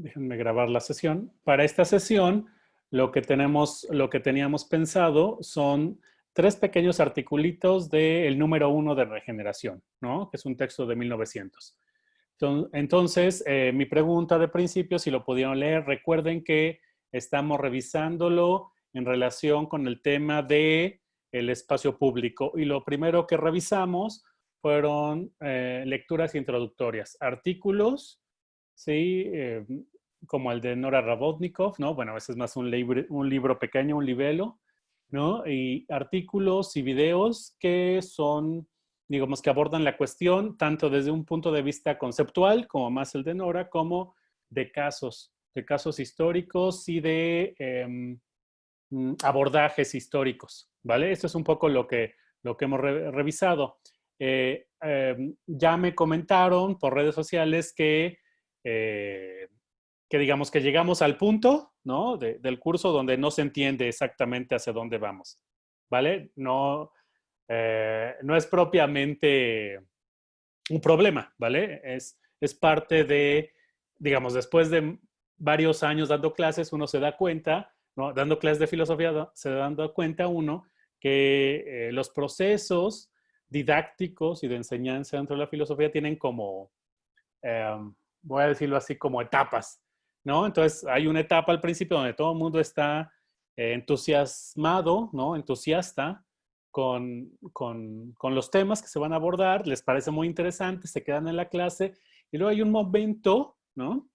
Déjenme grabar la sesión. Para esta sesión, lo que teníamos pensado son 3 pequeños articulitos del número 1 de Regeneración, ¿no? Que es un texto de 1900. Entonces, mi pregunta de principio, si lo pudieron leer, recuerden que estamos revisándolo en relación con el tema de el espacio público. Y lo primero que revisamos fueron lecturas introductorias, artículos, ¿sí? Como el de Nora Rabotnikov, ¿no? Bueno, ese es más un libro pequeño, un libelo, ¿no? Y artículos y videos que son, digamos, que abordan la cuestión tanto desde un punto de vista conceptual, como más el de Nora, como de casos históricos y de abordajes históricos, ¿vale? Esto es un poco lo que hemos revisado. Ya me comentaron por redes sociales eh, que digamos que llegamos al punto, ¿no? Del curso donde no se entiende exactamente hacia dónde vamos, ¿vale? No, no es propiamente un problema, ¿vale? Es parte de, digamos, después de varios años dando clases, uno se da cuenta, ¿no? Dando clases de filosofía, se da cuenta uno que los procesos didácticos y de enseñanza dentro de la filosofía tienen como, eh, voy a decirlo así, como etapas, ¿no? Entonces, hay una etapa al principio donde todo el mundo está entusiasmado, ¿no? Entusiasta con los temas que se van a abordar, les parece muy interesante, se quedan en la clase y luego hay un momento, ¿no?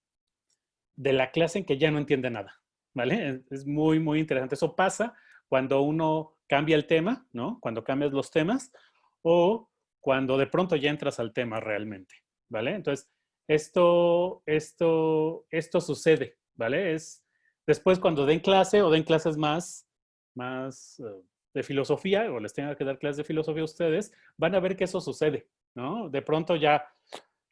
De la clase en que ya no entiende nada, ¿vale? Es muy, muy interesante. Eso pasa cuando uno cambia el tema, ¿no? Cuando cambias los temas o cuando de pronto ya entras al tema realmente, ¿vale? Entonces, esto sucede, ¿vale? Es después cuando den clase o den clases más de filosofía o les tengan que dar clases de filosofía a ustedes, van a ver que eso sucede, ¿no? De pronto ya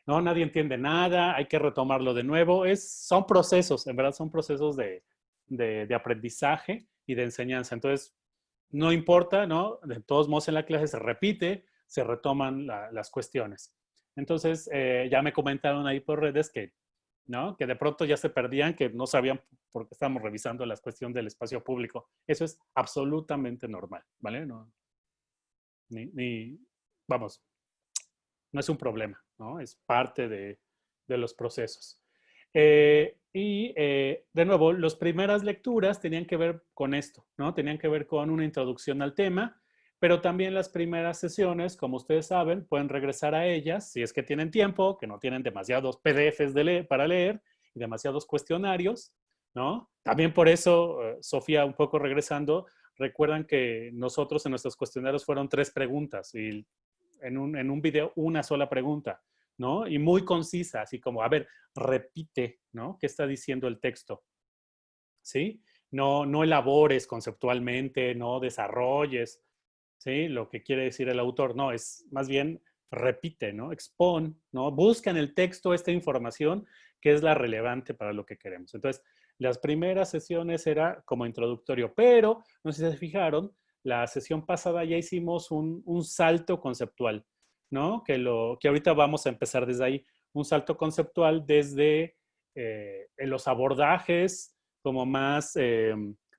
no, nadie entiende nada, hay que retomarlo de nuevo. Son procesos, en verdad son procesos de aprendizaje y de enseñanza. Entonces, no importa, ¿no? De todos modos en la clase se repite, se retoman las cuestiones. Entonces, ya me comentaron ahí por redes que, ¿no? Que de pronto ya se perdían, que no sabían por qué estábamos revisando la cuestión del espacio público. Eso es absolutamente normal, ¿vale? No, vamos, no es un problema, ¿no? Es parte de los procesos. De nuevo, las primeras lecturas tenían que ver con esto, ¿no? Tenían que ver con una introducción al tema, pero también las primeras sesiones, como ustedes saben, pueden regresar a ellas si es que tienen tiempo, que no tienen demasiados PDFs para leer y demasiados cuestionarios, ¿no? También por eso, Sofía, un poco regresando, recuerdan que nosotros en nuestros cuestionarios fueron 3 preguntas y en un video una sola pregunta, ¿no? Y muy concisa, así como, a ver, repite, ¿no? ¿Qué está diciendo el texto? ¿Sí? No, no elabores conceptualmente, no desarrolles, ¿sí? Lo que quiere decir el autor, no, es más bien repite, ¿no? Expon, ¿no? Busca en el texto esta información que es la relevante para lo que queremos. Entonces, las primeras sesiones era como introductorio, pero no sé si se fijaron, la sesión pasada ya hicimos un salto conceptual, ¿no? Que ahorita vamos a empezar desde ahí, un salto conceptual desde los abordajes como más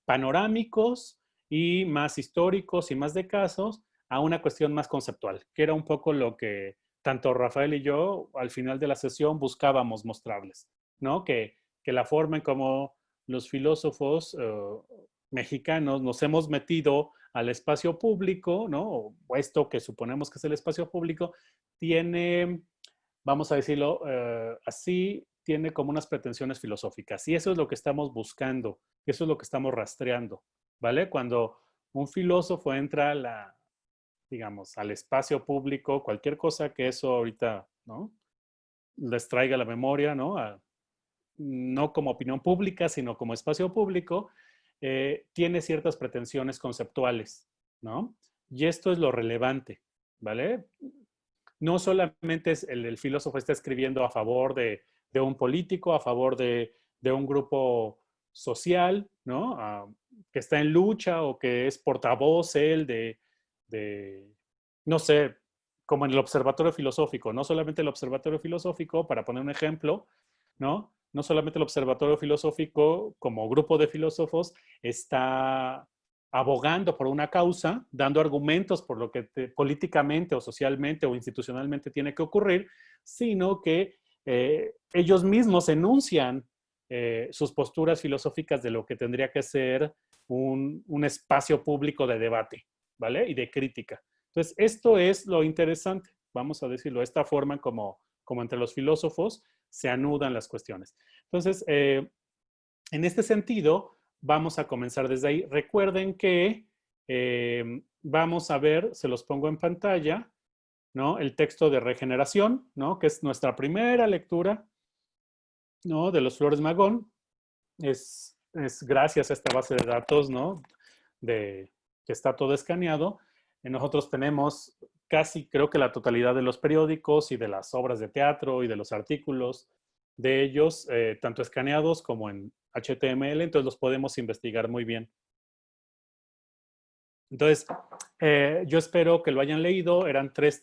panorámicos y más históricos y más de casos a una cuestión más conceptual, que era un poco lo que tanto Rafael y yo al final de la sesión buscábamos mostrarles, ¿no? Que la forma en cómo los filósofos mexicanos nos hemos metido al espacio público, ¿no? O esto que suponemos que es el espacio público, tiene, vamos a decirlo así, tiene como unas pretensiones filosóficas. Y eso es lo que estamos buscando, eso es lo que estamos rastreando, ¿vale? Cuando un filósofo entra digamos, al espacio público, cualquier cosa que eso ahorita, ¿no? Les traiga a la memoria, ¿no? No como opinión pública, sino como espacio público, tiene ciertas pretensiones conceptuales, ¿no? Y esto es lo relevante, ¿vale? No solamente es el filósofo está escribiendo a favor de un político, a favor de un grupo social, ¿no? Que está en lucha o que es portavoz él de, no sé, como en el observatorio filosófico, no solamente el observatorio filosófico, para poner un ejemplo, ¿no? no solamente el Observatorio Filosófico como grupo de filósofos está abogando por una causa, dando argumentos por lo que políticamente o socialmente o institucionalmente tiene que ocurrir, sino que ellos mismos enuncian sus posturas filosóficas de lo que tendría que ser un espacio público de debate, ¿vale? Y de crítica. Entonces, esto es lo interesante, vamos a decirlo, esta forma como entre los filósofos se anudan las cuestiones. Entonces, en este sentido, vamos a comenzar desde ahí. Recuerden que vamos a ver, se los pongo en pantalla, ¿no? El texto de Regeneración, ¿no? Que es nuestra primera lectura, ¿no? De los Flores Magón. Es gracias a esta base de datos, ¿no? Que está todo escaneado. Nosotros tenemos casi, creo que la totalidad de los periódicos y de las obras de teatro y de los artículos de ellos, tanto escaneados como en HTML, entonces los podemos investigar muy bien. Entonces, yo espero que lo hayan leído. Eran tres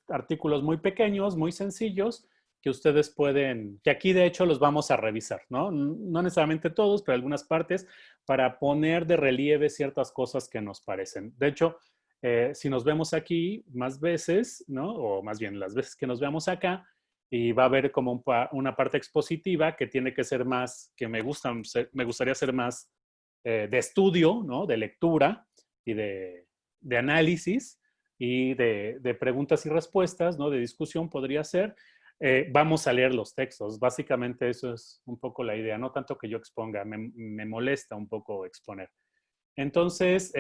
artículos muy pequeños, muy sencillos, que ustedes pueden, que aquí de hecho los vamos a revisar, ¿no? No necesariamente todos, pero algunas partes, para poner de relieve ciertas cosas que nos parecen. De hecho, si nos vemos aquí más veces, ¿no? O más bien las veces que nos veamos acá, y va a haber como una parte expositiva que tiene que ser más, que me gustaría ser más de estudio, ¿no? De lectura y de análisis y de preguntas y respuestas, ¿no? De discusión podría ser. Vamos a leer los textos. Básicamente eso es un poco la idea, no tanto que yo exponga, me molesta un poco exponer. Entonces,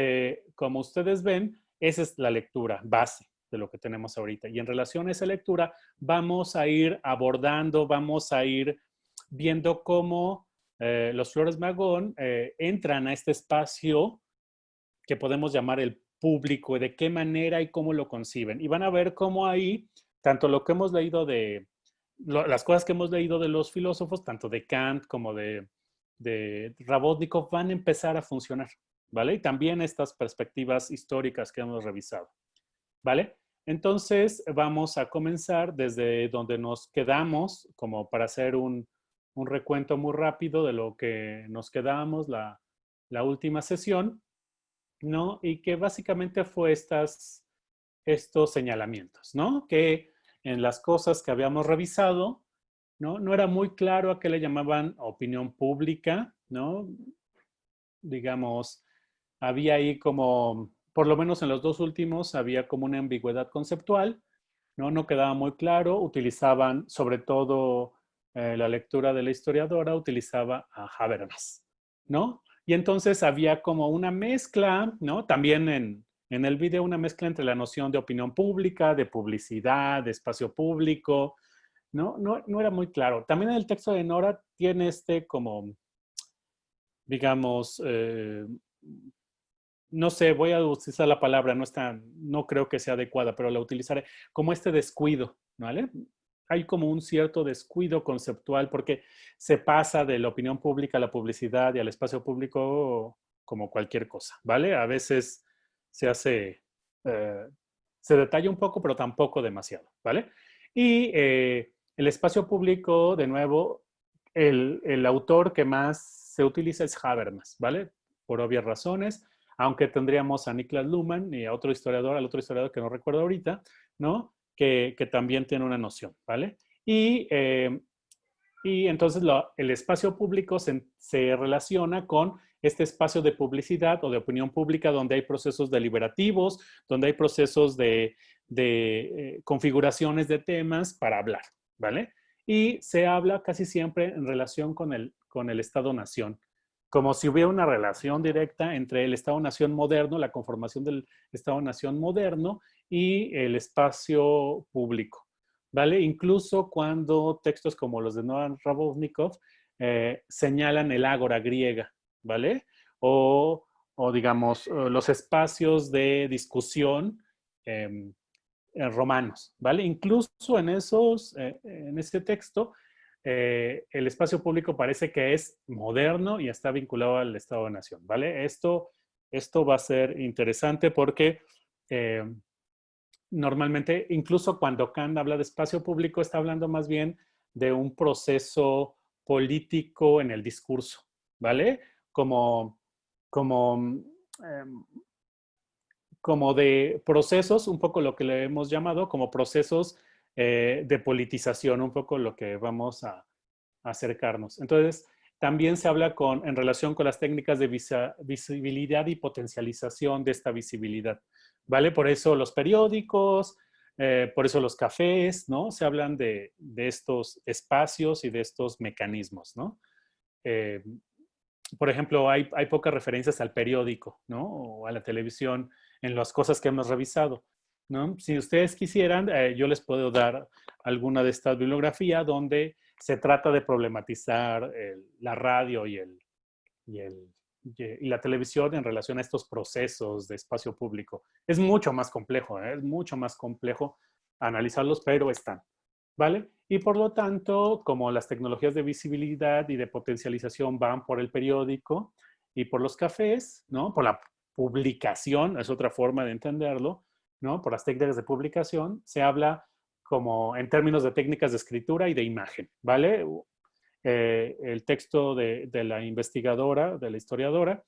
como ustedes ven, esa es la lectura base de lo que tenemos ahorita. Y en relación a esa lectura, vamos a ir abordando, vamos a ir viendo cómo los Flores Magón entran a este espacio que podemos llamar el público, de qué manera y cómo lo conciben. Y van a ver cómo ahí, tanto lo que hemos leído las cosas que hemos leído de los filósofos, tanto de Kant como de Rabotnikov, van a empezar a funcionar, ¿vale? Y también estas perspectivas históricas que hemos revisado, ¿vale? Entonces, vamos a comenzar desde donde nos quedamos, como para hacer un recuento muy rápido de lo que nos quedamos la última sesión, ¿no? Y que básicamente fue estos señalamientos, ¿no? Que en las cosas que habíamos revisado, ¿no? No era muy claro a qué le llamaban opinión pública, ¿no? Digamos, había ahí como, por lo menos en los dos últimos, había como una ambigüedad conceptual, ¿no? No quedaba muy claro. Utilizaban, sobre todo la lectura de la historiadora, utilizaba a Habermas, ¿no? Y entonces había como una mezcla, ¿no? También en el video una mezcla entre la noción de opinión pública, de publicidad, de espacio público, ¿no? No era muy claro. También en el texto de Nora tiene como, digamos, no sé, voy a utilizar la palabra, no creo que sea adecuada, pero la utilizaré como este descuido, ¿vale? Hay como un cierto descuido conceptual porque se pasa de la opinión pública a la publicidad y al espacio público como cualquier cosa, ¿vale? A veces se hace, eh, se detalla un poco, pero tampoco demasiado, ¿vale? Y el espacio público, de nuevo, el autor que más se utiliza es Habermas, ¿vale? Por obvias razones, aunque tendríamos a Niklas Luhmann y a otro historiador, al otro historiador que no recuerdo ahorita, ¿no? Que también tiene una noción, ¿vale? Y entonces el espacio público se relaciona con este espacio de publicidad o de opinión pública donde hay procesos deliberativos, donde hay procesos de configuraciones de temas para hablar, ¿vale? Y se habla casi siempre en relación con el Estado-Nación, como si hubiera una relación directa entre el Estado-Nación moderno, la conformación del Estado-Nación moderno y el espacio público, ¿vale? Incluso cuando textos como los de Noam Rabotnikov señalan el ágora griega, ¿vale? O digamos, los espacios de discusión romanos, ¿vale? Incluso en ese texto, el espacio público parece que es moderno y está vinculado al Estado de Nación, ¿vale? Esto va a ser interesante porque normalmente, incluso cuando Kant habla de espacio público, está hablando más bien de un proceso político en el discurso, ¿vale? Como, como, em, como de procesos, un poco lo que le hemos llamado como procesos de politización, un poco lo que vamos a acercarnos. Entonces, también se habla en relación con las técnicas de visibilidad y potencialización de esta visibilidad, ¿vale? Por eso los periódicos, por eso los cafés, ¿no? Se hablan de estos espacios y de estos mecanismos, ¿no? Eh, por ejemplo, hay pocas referencias al periódico, ¿no? O a la televisión en las cosas que hemos revisado, ¿no? Si ustedes quisieran, yo les puedo dar alguna de estas bibliografía donde se trata de problematizar la radio y la televisión en relación a estos procesos de espacio público. Es mucho más complejo, ¿eh? Es mucho más complejo analizarlos, pero están. ¿Vale? Y por lo tanto, como las tecnologías de visibilidad y de potencialización van por el periódico y por los cafés, ¿no? Por la publicación, es otra forma de entenderlo, ¿no? Por las técnicas de publicación, se habla como en términos de técnicas de escritura y de imagen, ¿vale? El texto de la investigadora, de la historiadora,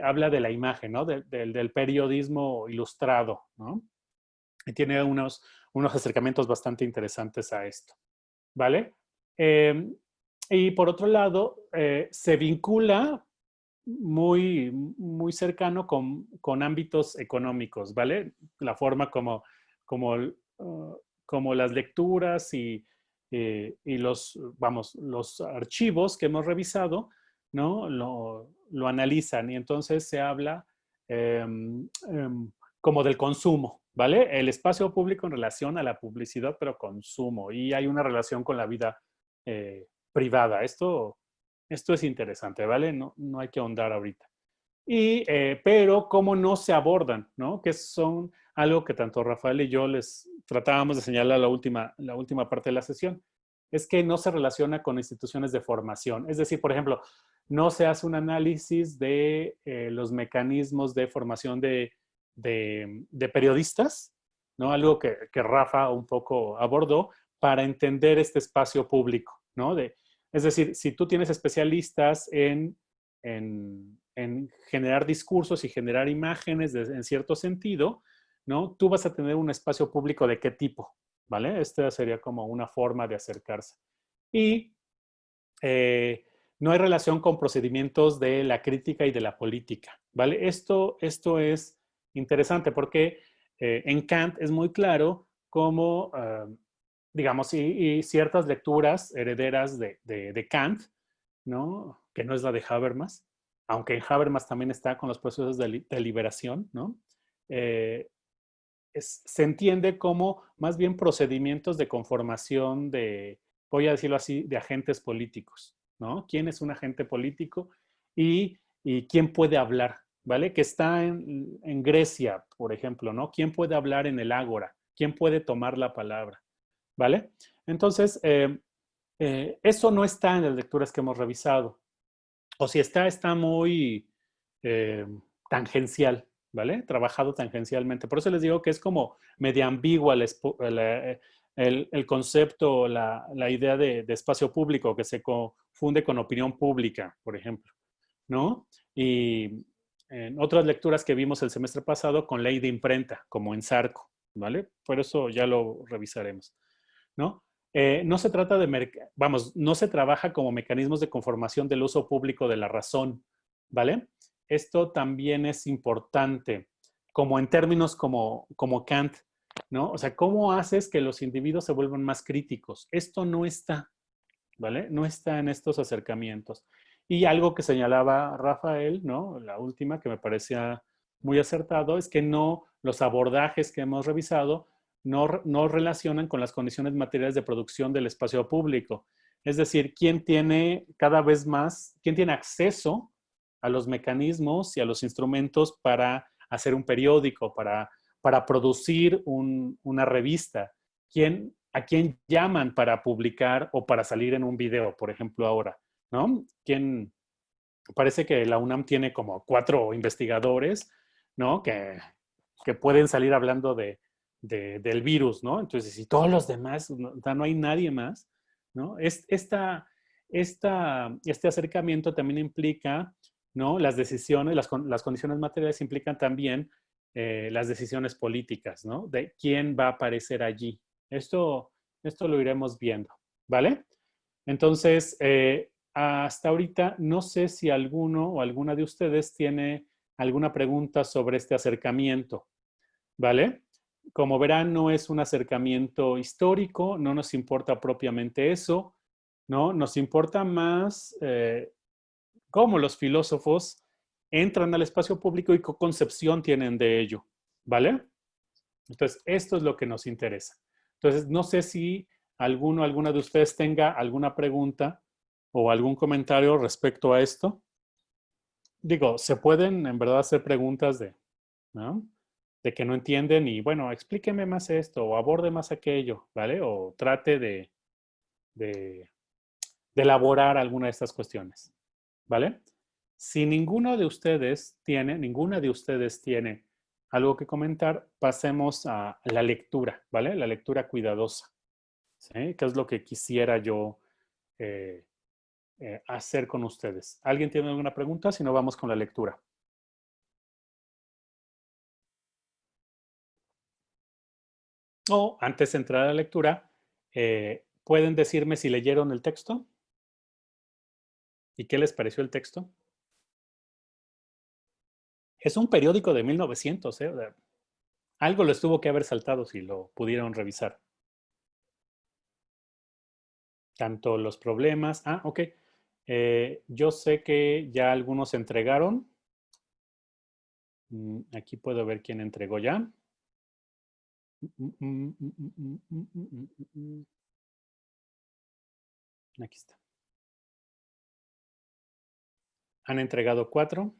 habla de la imagen, ¿no? Del periodismo ilustrado, ¿no? Y tiene unos acercamientos bastante interesantes a esto, ¿vale? Eh, y por otro lado, se vincula muy cercano con ámbitos económicos, ¿vale? La forma como, como las lecturas y los archivos que hemos revisado, ¿no? Lo analizan y entonces se habla eh, como del consumo, ¿vale? El espacio público en relación a la publicidad, pero consumo. Y hay una relación con la vida privada. Esto es interesante, ¿vale? No hay que ahondar ahorita. Pero cómo no se abordan, ¿no? Que son algo que tanto Rafael y yo les tratábamos de señalar la última parte de la sesión, es que no se relaciona con instituciones de formación. Es decir, por ejemplo, no se hace un análisis de los mecanismos de formación de periodistas, ¿no? Algo que Rafa un poco abordó para entender este espacio público, ¿no? Es decir, si tú tienes especialistas en generar discursos y generar imágenes en cierto sentido, ¿no? Tú vas a tener un espacio público de qué tipo, ¿vale? Esta sería como una forma de acercarse. Y no hay relación con procedimientos de la crítica y de la política, ¿vale? Esto es interesante porque en Kant es muy claro cómo, digamos, y ciertas lecturas herederas de Kant, ¿no? Que no es la de Habermas, aunque en Habermas también está con los procesos de liberación, ¿no? Eh, se entiende como más bien procedimientos de conformación voy a decirlo así, de agentes políticos, ¿no? ¿Quién es un agente político y quién puede hablar, ¿vale? Que está en Grecia, por ejemplo, ¿no? ¿Quién puede hablar en el ágora? ¿Quién puede tomar la palabra? ¿Vale? Entonces, eso no está en las lecturas que hemos revisado. O si está, está muy eh, tangencial, ¿vale? Trabajado tangencialmente. Por eso les digo que es como media ambigua el concepto, la idea de espacio público que se confunde con opinión pública, por ejemplo, ¿no? Y en otras lecturas que vimos el semestre pasado con ley de imprenta, como en Zarco, ¿vale? Por eso ya lo revisaremos, ¿no? No se trata no se trabaja como mecanismos de conformación del uso público de la razón, ¿vale? Esto también es importante, como en términos como Kant, ¿no? O sea, ¿cómo haces que los individuos se vuelvan más críticos? Esto no está, ¿vale? No está en estos acercamientos. Y algo que señalaba Rafael, ¿no? La última que me parecía muy acertado es que no, los abordajes que hemos revisado no relacionan con las condiciones materiales de producción del espacio público. Es decir, quién tiene cada vez más, quién tiene acceso a los mecanismos y a los instrumentos para hacer un periódico, para producir una revista. ¿A quién llaman para publicar o para salir en un video, por ejemplo, ahora? ¿No? Parece que la UNAM tiene como 4 investigadores, ¿no? Que pueden salir hablando del virus, ¿no? Entonces, si todos los demás, no hay nadie más, ¿no? Este acercamiento también implica, ¿no? Las decisiones, las condiciones materiales implican también las decisiones políticas, ¿no? De quién va a aparecer allí. Esto lo iremos viendo, ¿vale? Entonces, hasta ahorita no sé si alguno o alguna de ustedes tiene alguna pregunta sobre este acercamiento, ¿vale? Como verán, no es un acercamiento histórico, no nos importa propiamente eso, ¿no? Nos importa más cómo los filósofos entran al espacio público y qué concepción tienen de ello, ¿vale? Entonces, esto es lo que nos interesa. Entonces, no sé si alguna de ustedes tenga alguna pregunta o algún comentario respecto a esto. Digo, se pueden en verdad hacer preguntas ¿no? De que no entienden y, bueno, explíqueme más esto o aborde más aquello, ¿vale? O trate de, de elaborar alguna de estas cuestiones, ¿vale? Si ninguna de ustedes tiene algo que comentar, pasemos a la lectura, ¿vale? La lectura cuidadosa, ¿sí? Que es lo que quisiera yo eh, hacer con ustedes. ¿Alguien tiene alguna pregunta? Si no, vamos con la lectura. O antes de entrar a la lectura, ¿pueden decirme si leyeron el texto? ¿Y qué les pareció el texto? Es un periódico de 1900, ¿eh? Algo les tuvo que haber saltado si lo pudieron revisar. Tanto los problemas. Ah, ok. Yo sé que ya algunos entregaron. Aquí puedo ver quién entregó ya. Aquí está. Han entregado 4.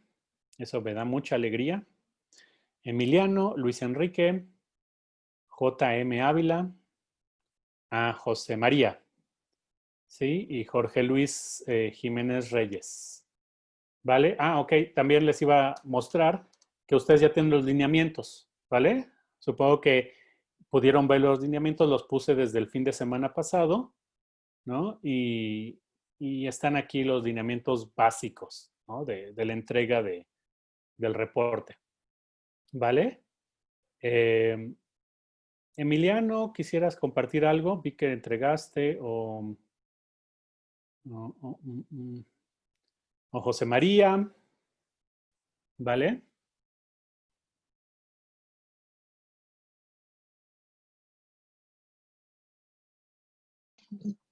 Eso me da mucha alegría. Emiliano, Luis Enrique, JM Ávila, a José María, ¿sí? Y Jorge Luis Jiménez Reyes. ¿Vale? Ah, ok. También les iba a mostrar que ustedes ya tienen los lineamientos, ¿vale? Supongo que pudieron ver los lineamientos, los puse desde el fin de semana pasado, ¿no? Y están aquí los lineamientos básicos, ¿no? De la entrega del reporte, ¿vale? Emiliano, ¿quisieras compartir algo? Vi que entregaste o José María, ¿vale?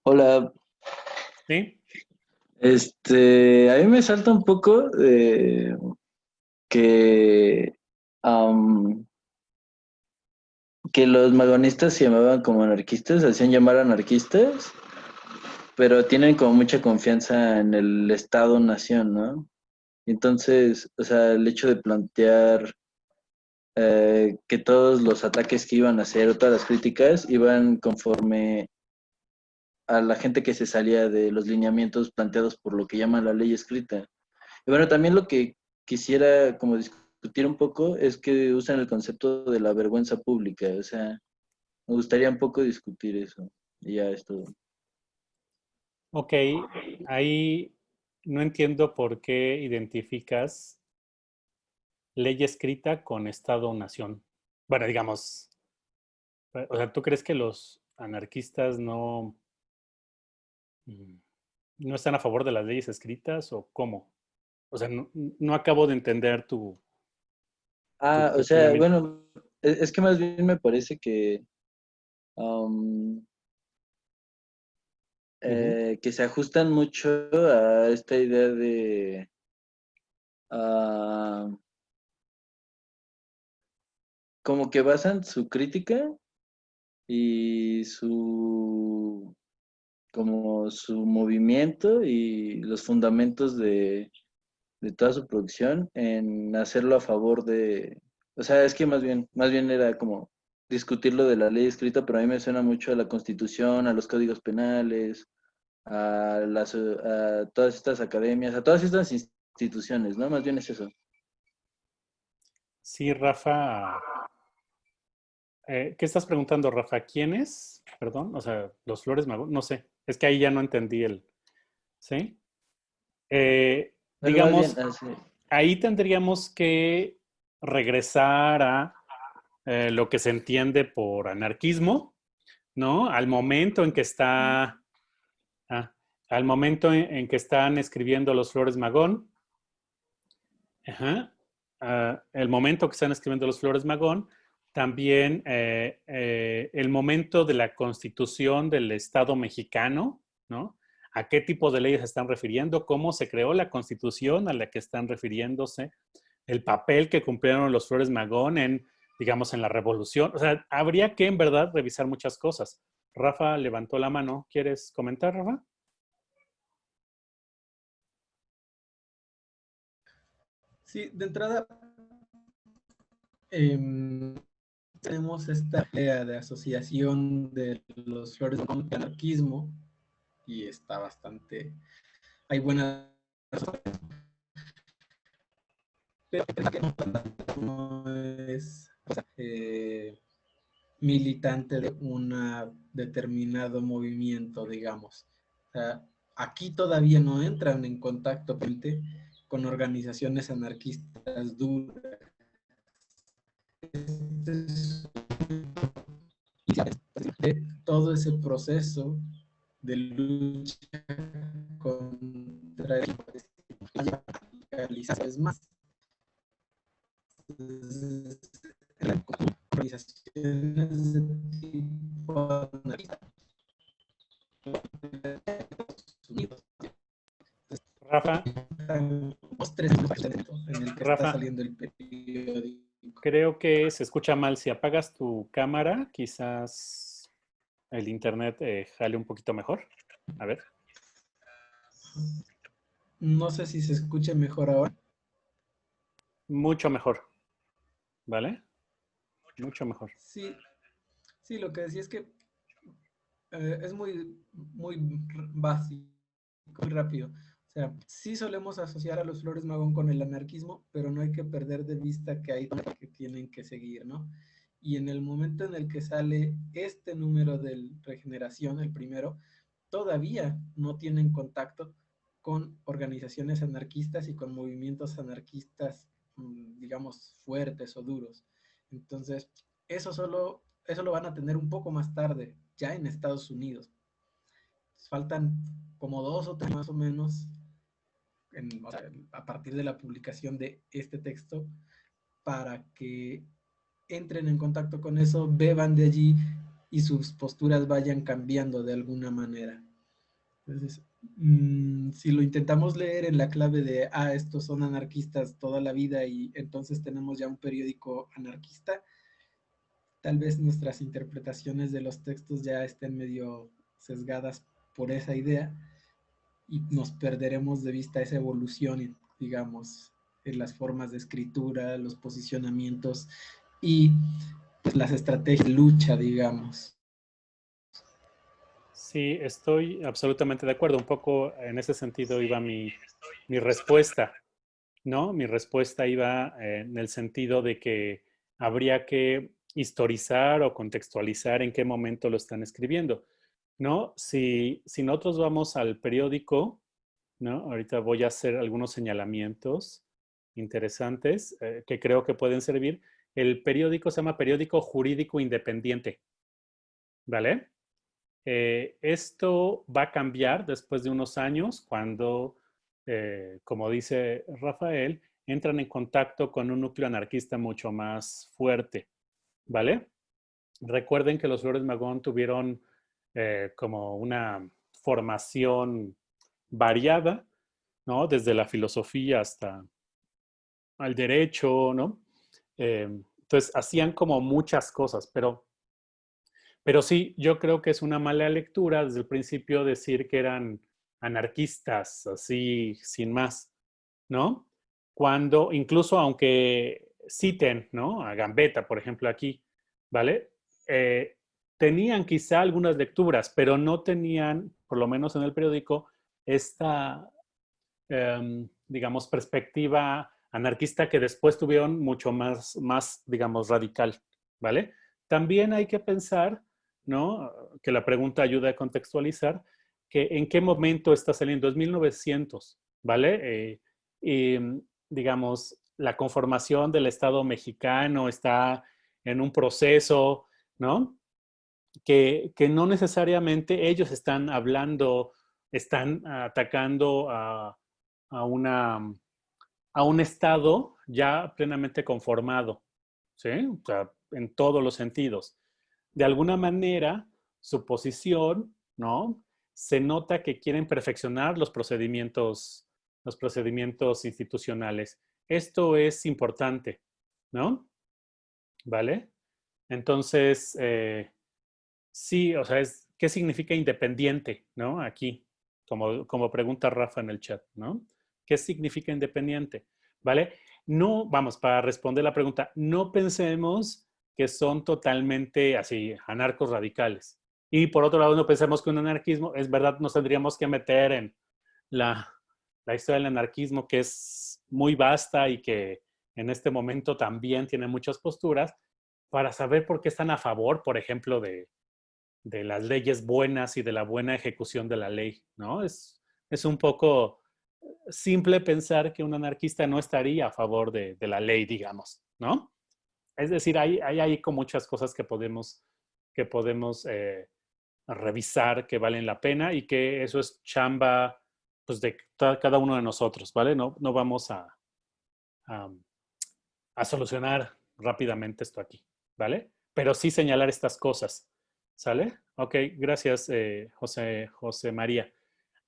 Hola, ¿Sí? a mí me salta un poco de que, am, que los magonistas se llamaban como anarquistas, se hacían llamar anarquistas, pero tienen como mucha confianza en el Estado-nación, ¿no? Entonces, o sea, el hecho de plantear que todos los ataques que iban a hacer o todas las críticas iban conforme a la gente que se salía de los lineamientos planteados por lo que llaman la ley escrita. Y bueno, también lo que quisiera como discutir un poco es que usan el concepto de la vergüenza pública. O sea, me gustaría un poco discutir eso. Y ya es todo. Ok, ahí no entiendo por qué identificas ley escrita con Estado o nación. Bueno, digamos, o sea, ¿tú crees que los anarquistas mm, no están a favor de las leyes escritas o cómo? O sea, no acabo de entender tu Ah, o sea, cuestionamiento. bueno, es que más bien me parece um, Ujú. que se ajustan mucho a esta idea de ah, como que basan su crítica y como su movimiento y los fundamentos de toda su producción en hacerlo a favor de, o sea, es que más bien era como discutir lo de la ley escrita, pero a mí me suena mucho a la Constitución, a los códigos penales, a todas estas academias, a todas estas instituciones, ¿no? Más bien es eso. Sí, Rafa. ¿Qué estás preguntando, Rafa? ¿Quién es? Perdón, o sea, los Flores Magón, no sé. Es que ahí ya no entendí ¿sí? Bueno, más bien, Digamos, ahí tendríamos que regresar a lo que se entiende por anarquismo, ¿no? Al momento en que ah, al momento en que están escribiendo los Flores Magón, ajá, el momento que están escribiendo los Flores Magón, también el momento de la constitución del Estado mexicano, ¿no? ¿A qué tipo de leyes se están refiriendo? ¿Cómo se creó la constitución a la que están refiriéndose? El papel que cumplieron los Flores Magón en, digamos, en la revolución. O sea, habría que en verdad revisar muchas cosas. Rafa levantó la mano. ¿Quieres comentar, Rafa? Sí, de entrada, eh, tenemos esta idea de asociación de los flores con el anarquismo y está bastante, hay buenas, pero no es militante de un determinado movimiento, digamos. O sea, aquí todavía no entran en contacto con organizaciones anarquistas duras. Todo ese proceso de lucha contra es más organizaciones de tipo anarquista Rafa, los tres en el que está Rafa, saliendo el periódico. creo que se escucha mal. Si apagas tu cámara, quizás el internet jale un poquito mejor. A ver. No sé si se escucha mejor ahora. Mucho mejor. ¿Vale? Mucho mejor. Sí, sí, lo que decía es que es muy básico, muy rápido. O sea, sí solemos asociar a los Flores Magón con el anarquismo, pero no hay que perder de vista que hay que tienen que seguir, ¿no? Y en el momento en el que sale este número de Regeneración, el primero, todavía no tienen contacto con organizaciones anarquistas y con movimientos anarquistas, digamos, fuertes o duros. Entonces, eso lo van a tener un poco más tarde, ya en Estados Unidos. Faltan como 2 o 3 más o menos o sea, a partir de la publicación de este texto para que entren en contacto con eso, beban de allí y sus posturas vayan cambiando de alguna manera. Entonces, si lo intentamos leer en la clave de, estos son anarquistas toda la vida y entonces tenemos ya un periódico anarquista, tal vez nuestras interpretaciones de los textos ya estén medio sesgadas por esa idea y nos perderemos de vista esa evolución, digamos, en las formas de escritura, los posicionamientos y pues, las estrategias de lucha, digamos. Sí, estoy absolutamente de acuerdo. Un poco en ese sentido iba mi respuesta, ¿no? Mi respuesta iba en el sentido de que habría que historizar o contextualizar en qué momento lo están escribiendo, ¿no? Si nosotros vamos al periódico, ¿no? Ahorita voy a hacer algunos señalamientos interesantes que creo que pueden servir. El periódico se llama Periódico Jurídico Independiente, ¿vale? Esto va a cambiar después de unos años cuando, como dice Rafael, entran en contacto con un núcleo anarquista mucho más fuerte, ¿vale? Recuerden que los Flores Magón tuvieron como una formación variada, ¿no? Desde la filosofía hasta el derecho, ¿no? Entonces, hacían como muchas cosas, pero sí, yo creo que es una mala lectura desde el principio decir que eran anarquistas, así, sin más, ¿no? Cuando, incluso aunque citen, ¿no? A Gambetta, por ejemplo, aquí, ¿vale? Eh, tenían quizá algunas lecturas, pero no tenían, por lo menos en el periódico, esta, digamos, perspectiva anarquista que después tuvieron mucho más, digamos, radical, ¿vale? También hay que pensar, ¿no? Que la pregunta ayuda a contextualizar, ¿En qué momento está saliendo? Es 1900, ¿vale? Y, digamos, la conformación del Estado mexicano está en un proceso, ¿no? Que no necesariamente ellos están hablando, están atacando a una, a un Estado ya plenamente conformado, ¿sí? O sea, en todos los sentidos. De alguna manera, su posición, ¿no? Se nota que quieren perfeccionar los procedimientos institucionales. Esto es importante, ¿no? ¿Vale? Entonces, sí, o sea, ¿qué significa independiente, ¿no? Aquí, como pregunta Rafa en el chat, ¿no? ¿Qué significa independiente? ¿Vale? No, vamos, para responder la pregunta, no pensemos que son totalmente así, anarcos radicales. Y por otro lado, no pensemos que un anarquismo, es verdad, nos tendríamos que meter en la, la historia del anarquismo, que es muy vasta y que en este momento también tiene muchas posturas, para saber por qué están a favor, por ejemplo, de las leyes buenas y de la buena ejecución de la ley, ¿no? Es un poco simple pensar que un anarquista no estaría a favor de la ley, digamos, ¿no? Es decir, hay con muchas cosas que podemos revisar que valen la pena y que eso es chamba pues, de cada uno de nosotros, ¿vale? No vamos a, a solucionar rápidamente esto aquí, ¿vale? Pero sí señalar estas cosas, ¿sale? Ok, gracias, José María.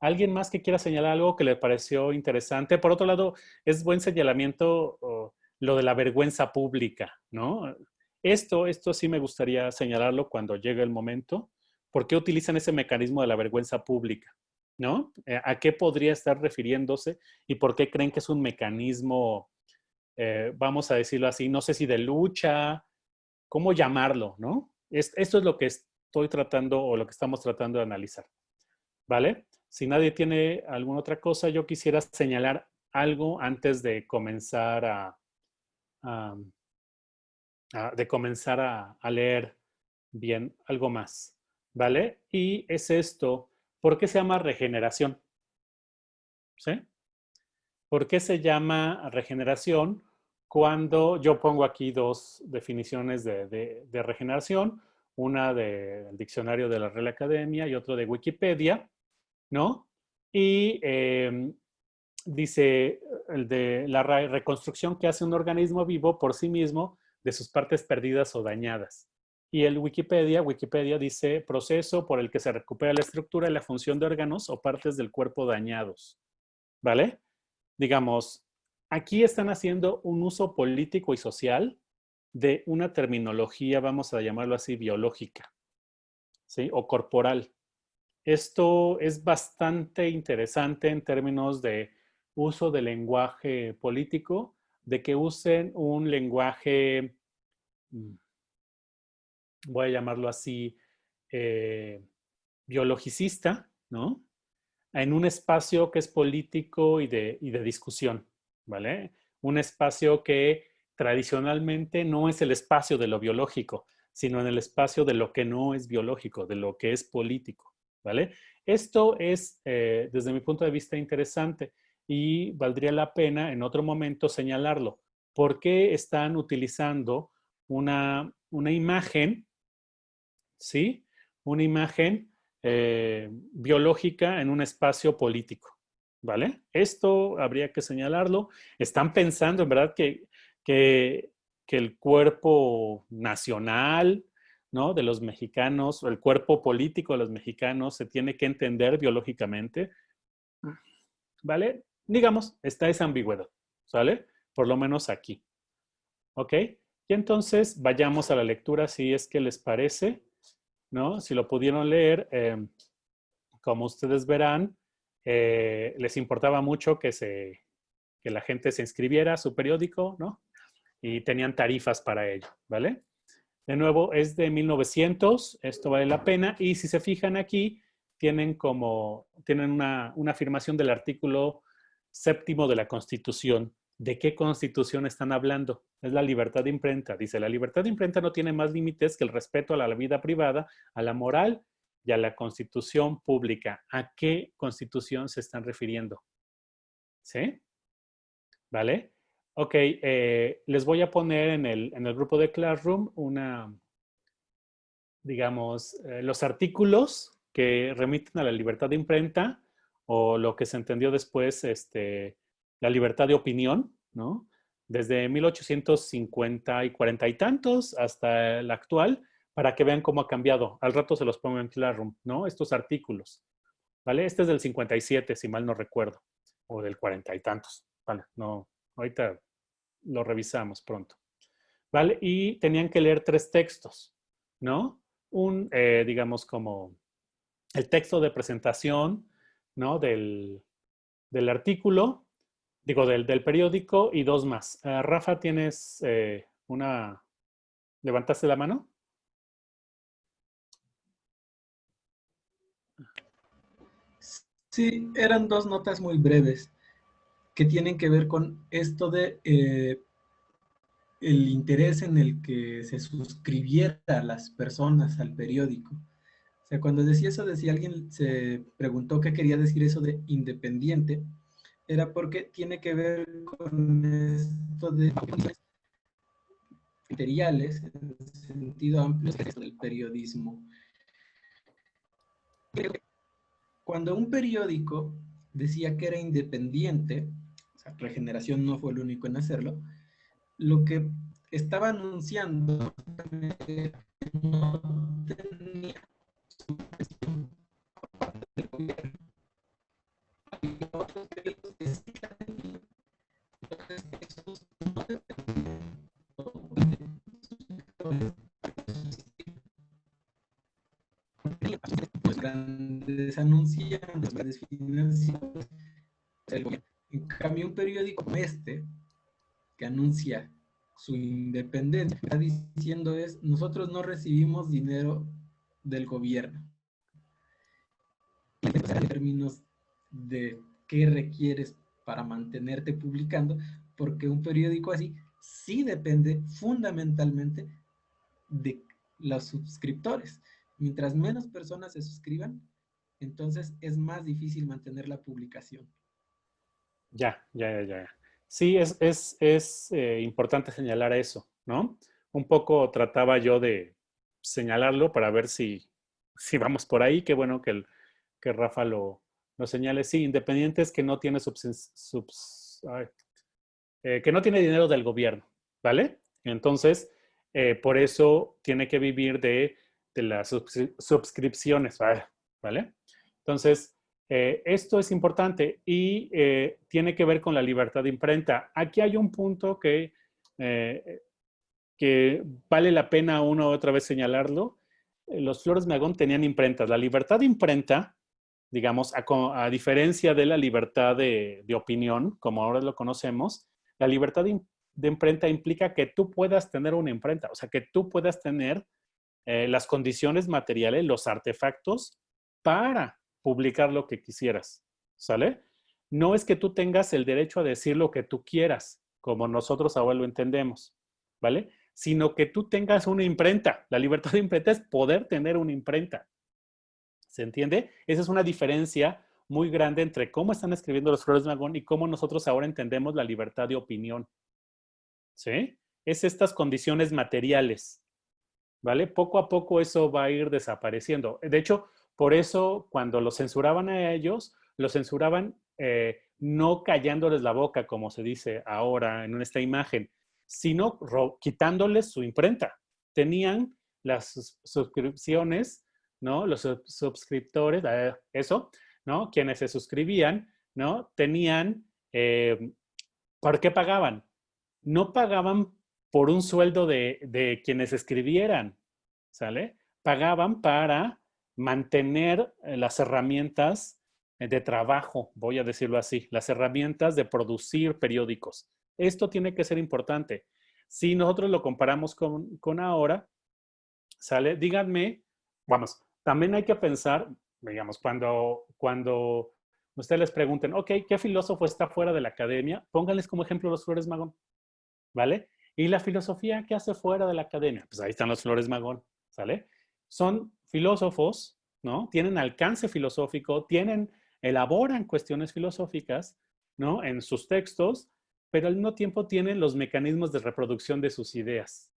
¿Alguien más que quiera señalar algo que le pareció interesante? Por otro lado, es buen señalamiento lo de la vergüenza pública, ¿no? Esto sí me gustaría señalarlo cuando llegue el momento. ¿Por qué utilizan ese mecanismo de la vergüenza pública? ¿No? ¿A qué podría estar refiriéndose y por qué creen que es un mecanismo, vamos a decirlo así, no sé si de lucha, cómo llamarlo, ¿no? Esto es lo que estoy tratando o lo que estamos tratando de analizar, ¿vale? Si nadie tiene alguna otra cosa, yo quisiera señalar algo antes de comenzar a, de comenzar a leer bien algo más, ¿vale? Y es esto, ¿por qué se llama regeneración? ¿Sí? ¿Por qué se llama regeneración? Cuando yo pongo aquí dos definiciones de regeneración, una del diccionario de la Real Academia y otro de Wikipedia, ¿no? Y dice el de la reconstrucción que hace un organismo vivo por sí mismo de sus partes perdidas o dañadas. Y el Wikipedia dice proceso por el que se recupera la estructura y la función de órganos o partes del cuerpo dañados. ¿Vale? Digamos, aquí están haciendo un uso político y social de una terminología, vamos a llamarlo así, biológica, ¿sí? O corporal. Esto es bastante interesante en términos de uso del lenguaje político, de que usen un lenguaje, voy a llamarlo así, biologicista, ¿no? En un espacio que es político y de discusión, ¿vale? Un espacio que tradicionalmente no es el espacio de lo biológico, sino en el espacio de lo que no es biológico, de lo que es político, ¿vale? Esto es, desde mi punto de vista, interesante y valdría la pena en otro momento señalarlo. ¿Por qué están utilizando una imagen, ¿sí? Una imagen biológica en un espacio político, ¿vale? Esto habría que señalarlo. Están pensando, en verdad, que, que el cuerpo nacional, ¿no? De los mexicanos, o el cuerpo político de los mexicanos se tiene que entender biológicamente, ¿vale? Digamos, está esa ambigüedad, ¿sale? Por lo menos aquí, ¿ok? Y entonces vayamos a la lectura si es que les parece, ¿no? Si lo pudieron leer, como ustedes verán, les importaba mucho que la gente se inscribiera a su periódico, ¿no? Y tenían tarifas para ello, ¿vale? De nuevo, es de 1900, esto vale la pena. Y si se fijan aquí, tienen una afirmación del artículo 7º de la Constitución. ¿De qué Constitución están hablando? Es la libertad de imprenta. Dice, la libertad de imprenta no tiene más límites que el respeto a la vida privada, a la moral y a la Constitución Pública. ¿A qué Constitución se están refiriendo? ¿Sí? ¿Vale? Ok, les voy a poner en el grupo de Classroom digamos, los artículos que remiten a la libertad de imprenta o lo que se entendió después, la libertad de opinión, ¿no? Desde 1850 y 40 y tantos hasta el actual, para que vean cómo ha cambiado. Al rato se los pongo en Classroom, ¿no? Estos artículos, ¿vale? Este es del 57, si mal no recuerdo, o del 40 y tantos, ¿vale? No, ahorita lo revisamos pronto, ¿vale? Y tenían que leer 3 textos, ¿no? Digamos, como el texto de presentación, ¿no? Del artículo, digo, del periódico y 2 más. Rafa, ¿tienes una... ¿Levantaste la mano? Sí, eran 2 notas muy breves que tienen que ver con esto de el interés en el que se suscribiera a las personas al periódico. O sea, cuando decía eso, si alguien se preguntó qué quería decir eso de independiente, era porque tiene que ver con esto de materiales en el sentido amplio del periodismo. Cuando un periódico decía que era independiente, o sea, Regeneración no fue el único en hacerlo, lo que estaba anunciando no tenía su presión del gobierno. Había otros periódicos que sí la tenían, entonces esos no dependían los grandes anunciantes, los grandes financieros, el gobierno. En cambio, un periódico como este, que anuncia su independencia, está diciendo es, nosotros no recibimos dinero del gobierno. En términos de qué requieres para mantenerte publicando, porque un periódico así sí depende fundamentalmente de los suscriptores. Mientras menos personas se suscriban, entonces es más difícil mantener la publicación. Ya. Sí, es importante señalar eso, ¿no? Un poco trataba yo de señalarlo para ver si vamos por ahí. Qué bueno que Rafa lo señale. Sí, independiente es que no tiene que no tiene dinero del gobierno, ¿vale? Entonces, por eso tiene que vivir de las suscripciones, ¿vale? Entonces, esto es importante y tiene que ver con la libertad de imprenta. Aquí hay un punto que vale la pena una u otra vez señalarlo. Los Flores Magón tenían imprentas. La libertad de imprenta, digamos, a diferencia de la libertad de opinión, como ahora lo conocemos, la libertad de imprenta implica que tú puedas tener una imprenta, o sea, que tú puedas tener las condiciones materiales, los artefactos para publicar lo que quisieras, ¿sale? No es que tú tengas el derecho a decir lo que tú quieras, como nosotros ahora lo entendemos, ¿vale? Sino que tú tengas una imprenta. La libertad de imprenta es poder tener una imprenta. ¿Se entiende? Esa es una diferencia muy grande entre cómo están escribiendo los Flores Magón y cómo nosotros ahora entendemos la libertad de opinión. ¿Sí? Es estas condiciones materiales, ¿vale? Poco a poco eso va a ir desapareciendo. De hecho, por eso cuando los censuraban a ellos, los censuraban no callándoles la boca, como se dice ahora en esta imagen, sino quitándoles su imprenta. Tenían las suscripciones, ¿no? Los suscriptores, eso, ¿no? Quienes se suscribían, ¿no? Tenían, ¿por qué pagaban? No pagaban por un sueldo de quienes escribieran, ¿sale? Pagaban para mantener las herramientas de trabajo, voy a decirlo así, las herramientas de producir periódicos. Esto tiene que ser importante. Si nosotros lo comparamos con ahora, ¿sale? Díganme, vamos, también hay que pensar, digamos, cuando ustedes les pregunten, ok, ¿qué filósofo está fuera de la academia? Pónganles como ejemplo los Flores Magón, ¿vale? Y la filosofía, ¿qué hace fuera de la academia? Pues ahí están los Flores Magón, ¿sale? Son filósofos, ¿no? Tienen alcance filosófico, elaboran cuestiones filosóficas, ¿no? En sus textos, pero al mismo tiempo tienen los mecanismos de reproducción de sus ideas,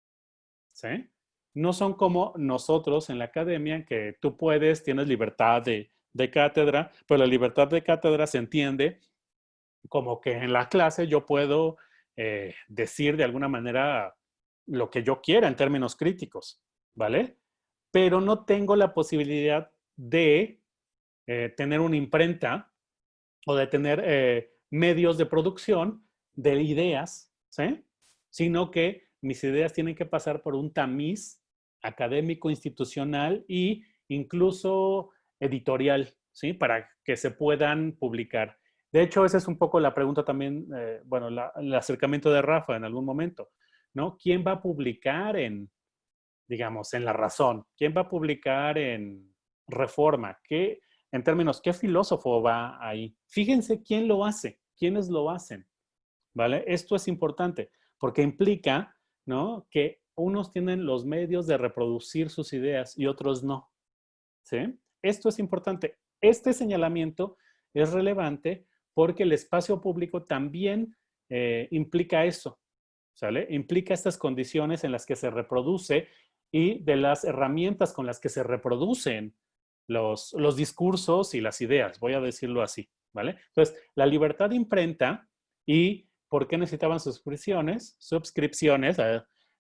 ¿sí? No son como nosotros en la academia, que tú tienes libertad de cátedra, pero la libertad de cátedra se entiende como que en la clase yo puedo decir de alguna manera lo que yo quiera en términos críticos, ¿vale? Pero no tengo la posibilidad de tener una imprenta o de tener medios de producción de ideas, ¿sí? Sino que mis ideas tienen que pasar por un tamiz académico, institucional e incluso editorial, ¿sí? Para que se puedan publicar. De hecho, esa es un poco la pregunta también, bueno, el acercamiento de Rafa en algún momento, ¿no? ¿Quién va a publicar digamos, en La Razón? ¿Quién va a publicar en Reforma? En términos, ¿qué filósofo va ahí? Fíjense quién lo hace, quiénes lo hacen, ¿vale? Esto es importante porque implica, ¿no? Que unos tienen los medios de reproducir sus ideas y otros no, ¿sí? Esto es importante. Este señalamiento es relevante porque el espacio público también implica eso, ¿sale? Implica estas condiciones en las que se reproduce y de las herramientas con las que se reproducen los discursos y las ideas, voy a decirlo así, ¿vale? Entonces, la libertad de imprenta y por qué necesitaban suscripciones,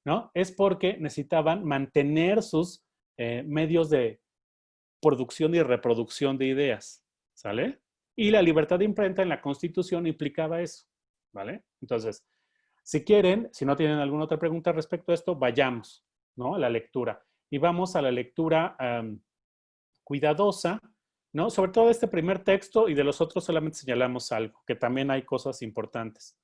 ¿no? Es porque necesitaban mantener sus medios de producción y reproducción de ideas, ¿sale? Y la libertad de imprenta en la Constitución implicaba eso, ¿vale? Entonces, si quieren, si no tienen alguna otra pregunta respecto a esto, vayamos, ¿no? A la lectura. Y vamos a la lectura cuidadosa, ¿no? Sobre todo de este primer texto y de los otros solamente señalamos algo, que también hay cosas importantes,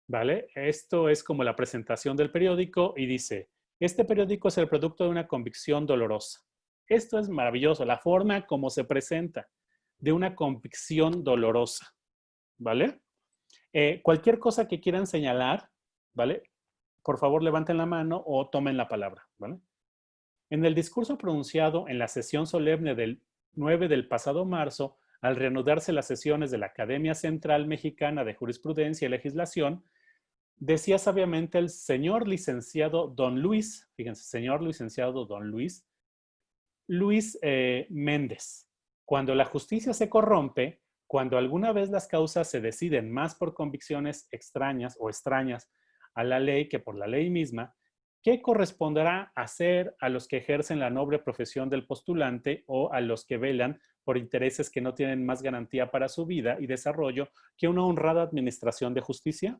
¿vale? Esto es como la presentación del periódico y dice, este periódico es el producto de una convicción dolorosa. Esto es maravilloso, la forma como se presenta, de una convicción dolorosa, ¿vale? Cualquier cosa que quieran señalar, ¿vale? Por favor, levanten la mano o tomen la palabra, ¿vale? En el discurso pronunciado en la sesión solemne del 9 del pasado marzo, al reanudarse las sesiones de la Academia Central Mexicana de Jurisprudencia y Legislación, decía sabiamente el señor licenciado Don Luis, fíjense, señor licenciado Don Luis Méndez, cuando la justicia se corrompe, cuando alguna vez las causas se deciden más por convicciones extrañas o extrañas a la ley que por la ley misma, ¿qué corresponderá hacer a los que ejercen la noble profesión del postulante o a los que velan por intereses que no tienen más garantía para su vida y desarrollo que una honrada administración de justicia?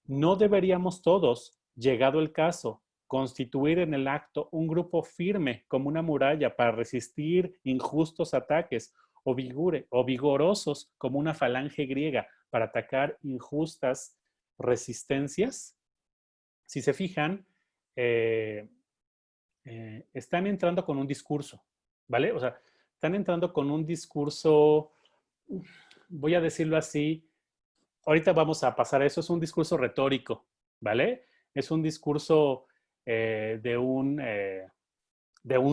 ¿No deberíamos todos, llegado el caso, constituir en el acto un grupo firme como una muralla para resistir injustos ataques o vigorosos como una falange griega para atacar injustas resistencias? Si se fijan, están entrando con un discurso, ¿vale? O sea, están entrando con un discurso, voy a decirlo así, ahorita vamos a pasar a eso, es un discurso retórico, ¿vale? Es un discurso de un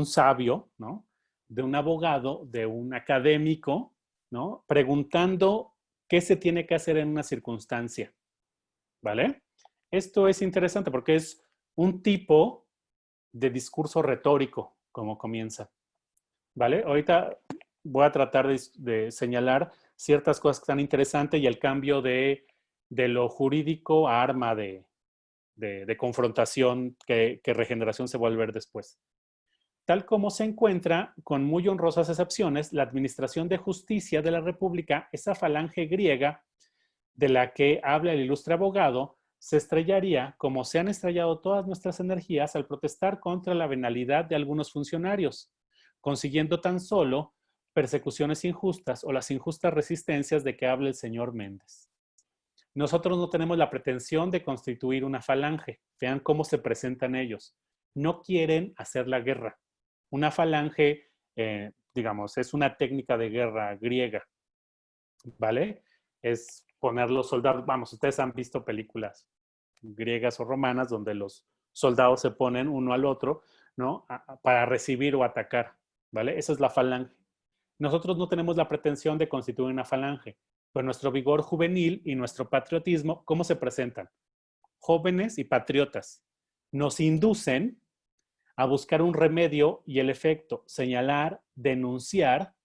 sabio, ¿no? De un abogado, de un académico, ¿no? Preguntando qué se tiene que hacer en una circunstancia, ¿vale? Esto es interesante porque es un tipo de discurso retórico, como comienza, ¿vale? Ahorita voy a tratar de señalar ciertas cosas que están interesantes y el cambio de lo jurídico a arma de confrontación que Regeneración se va a volver después. Tal como se encuentra, con muy honrosas excepciones, la Administración de Justicia de la República, esa falange griega de la que habla el ilustre abogado, se estrellaría como se han estrellado todas nuestras energías al protestar contra la venalidad de algunos funcionarios, consiguiendo tan solo persecuciones injustas o las injustas resistencias de que habla el señor Méndez. Nosotros no tenemos la pretensión de constituir una falange. Vean cómo se presentan ellos. No quieren hacer la guerra. Una falange, digamos, es una técnica de guerra griega, ¿vale? Es poner los soldados, vamos, ustedes han visto películas griegas o romanas donde los soldados se ponen uno al otro, ¿no? Para recibir o atacar, ¿vale? Esa es la falange. Nosotros no tenemos la pretensión de constituir una falange, pero nuestro vigor juvenil y nuestro patriotismo, ¿cómo se presentan? Jóvenes y patriotas. Nos inducen a buscar un remedio y el efecto, señalar, denunciar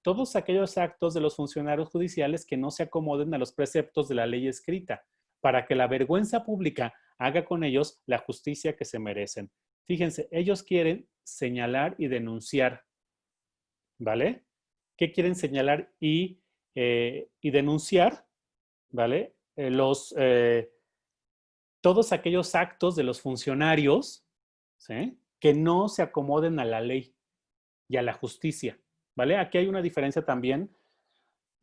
todos aquellos actos de los funcionarios judiciales que no se acomoden a los preceptos de la ley escrita, para que la vergüenza pública haga con ellos la justicia que se merecen. Fíjense, ellos quieren señalar y denunciar, ¿vale? ¿Qué quieren señalar y denunciar? ¿Vale? Todos aquellos actos de los funcionarios, ¿sí?, que no se acomoden a la ley y a la justicia, ¿vale? Aquí hay una diferencia también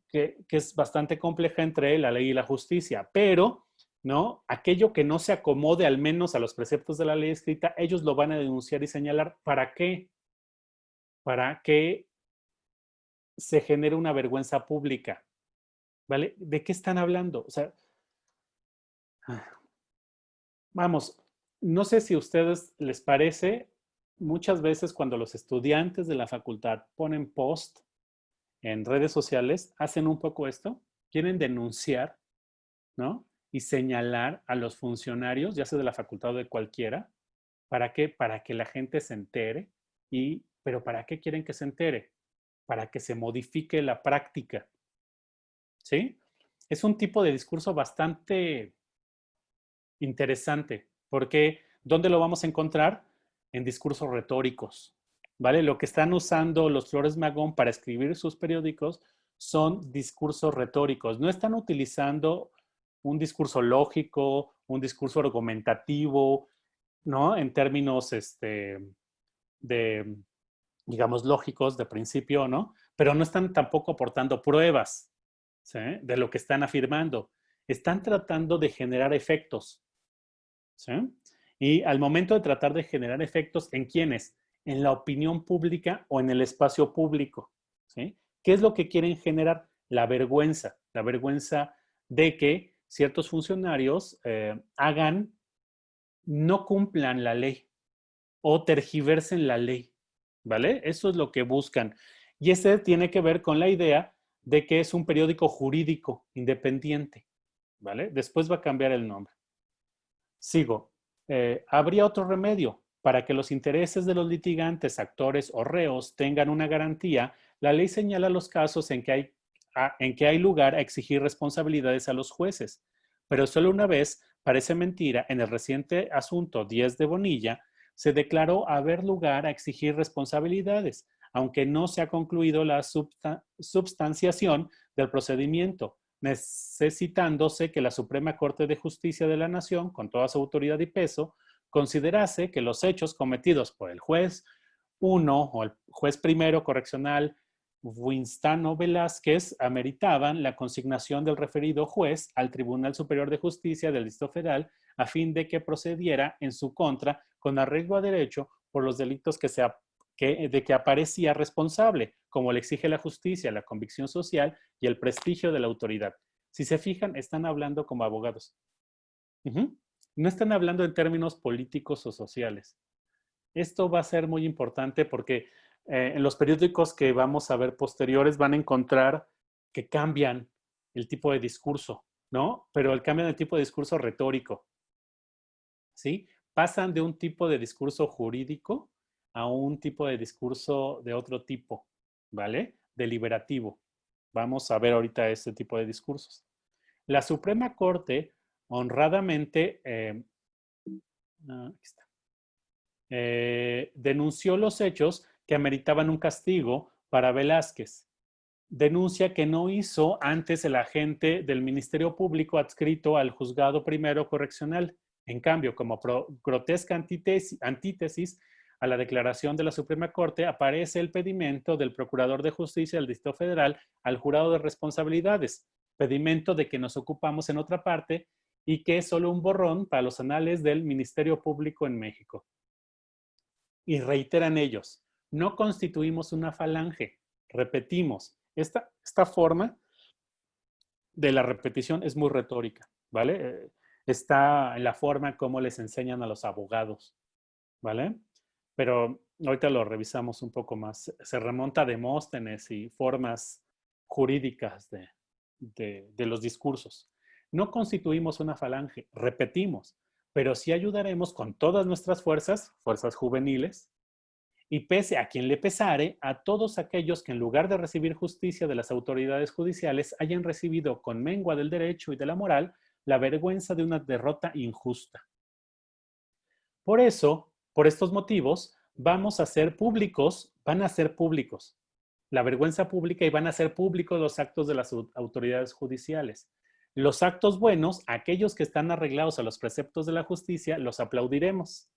que es bastante compleja entre la ley y la justicia, pero, ¿no? Aquello que no se acomode al menos a los preceptos de la ley escrita, ellos lo van a denunciar y señalar. ¿Para qué? Para que se genere una vergüenza pública, ¿vale? ¿De qué están hablando? O sea, vamos, no sé si a ustedes les parece, muchas veces cuando los estudiantes de la facultad ponen post en redes sociales, hacen un poco esto, quieren denunciar, ¿no? Y señalar a los funcionarios, ya sea de la facultad o de cualquiera. ¿Para qué? Para que la gente se entere. ¿Pero para qué quieren que se entere? Para que se modifique la práctica, ¿sí? Es un tipo de discurso bastante interesante, porque ¿dónde lo vamos a encontrar? En discursos retóricos, ¿vale? Lo que están usando los Flores Magón para escribir sus periódicos son discursos retóricos. No están utilizando un discurso lógico, un discurso argumentativo, ¿no? En términos de, digamos, lógicos de principio, ¿no? Pero no están tampoco aportando pruebas, ¿sí?, de lo que están afirmando. Están tratando de generar efectos, ¿sí? Y al momento de tratar de generar efectos, ¿en quiénes? En la opinión pública o en el espacio público, ¿sí? ¿Qué es lo que quieren generar? La vergüenza de que ciertos funcionarios no cumplan la ley o tergiversen la ley, ¿vale? Eso es lo que buscan. Y ese tiene que ver con la idea de que es un periódico jurídico independiente, ¿vale? Después va a cambiar el nombre. Sigo. Habría otro remedio. Para que los intereses de los litigantes, actores o reos tengan una garantía, la ley señala los casos en que hay lugar a exigir responsabilidades a los jueces. Pero solo una vez, parece mentira, en el reciente asunto 10 de Bonilla, se declaró haber lugar a exigir responsabilidades, aunque no se ha concluido la substanciación del procedimiento, necesitándose que la Suprema Corte de Justicia de la Nación, con toda su autoridad y peso, considerase que los hechos cometidos por el juez 1 o el juez primero correccional Winstano Velázquez ameritaban la consignación del referido juez al Tribunal Superior de Justicia del Distrito Federal a fin de que procediera en su contra con arreglo a derecho por los delitos de que aparecía responsable, como le exige la justicia, la convicción social y el prestigio de la autoridad. Si se fijan, están hablando como abogados. No están hablando en términos políticos o sociales. Esto va a ser muy importante porque en los periódicos que vamos a ver posteriores van a encontrar que cambian el tipo de discurso, ¿no? Pero cambian el tipo de discurso retórico, ¿sí? Pasan de un tipo de discurso jurídico a un tipo de discurso de otro tipo, ¿vale? Deliberativo. Vamos a ver ahorita este tipo de discursos. La Suprema Corte honradamente aquí está, denunció los hechos que ameritaban un castigo para Velázquez. Denuncia que no hizo antes el agente del Ministerio Público adscrito al Juzgado Primero Correccional. En cambio, como grotesca antítesis a la declaración de la Suprema Corte, aparece el pedimento del Procurador de Justicia del Distrito Federal al Jurado de Responsabilidades, pedimento de que nos ocupamos en otra parte y que es solo un borrón para los anales del Ministerio Público en México. Y reiteran ellos, no constituimos una falange, repetimos. Esta forma de la repetición es muy retórica, ¿vale? Está en la forma como les enseñan a los abogados, ¿vale? pero ahorita lo revisamos un poco más. Se remonta a Demóstenes y formas jurídicas de los discursos. No constituimos una falange, repetimos, pero sí ayudaremos con todas nuestras fuerzas, fuerzas juveniles, y pese a quien le pesare, a todos aquellos que en lugar de recibir justicia de las autoridades judiciales hayan recibido con mengua del derecho y de la moral la vergüenza de una derrota injusta. Por eso, por estos motivos, vamos a ser públicos, van a ser públicos la vergüenza pública y van a ser públicos los actos de las autoridades judiciales. Los actos buenos, aquellos que están arreglados a los preceptos de la justicia, los aplaudiremos.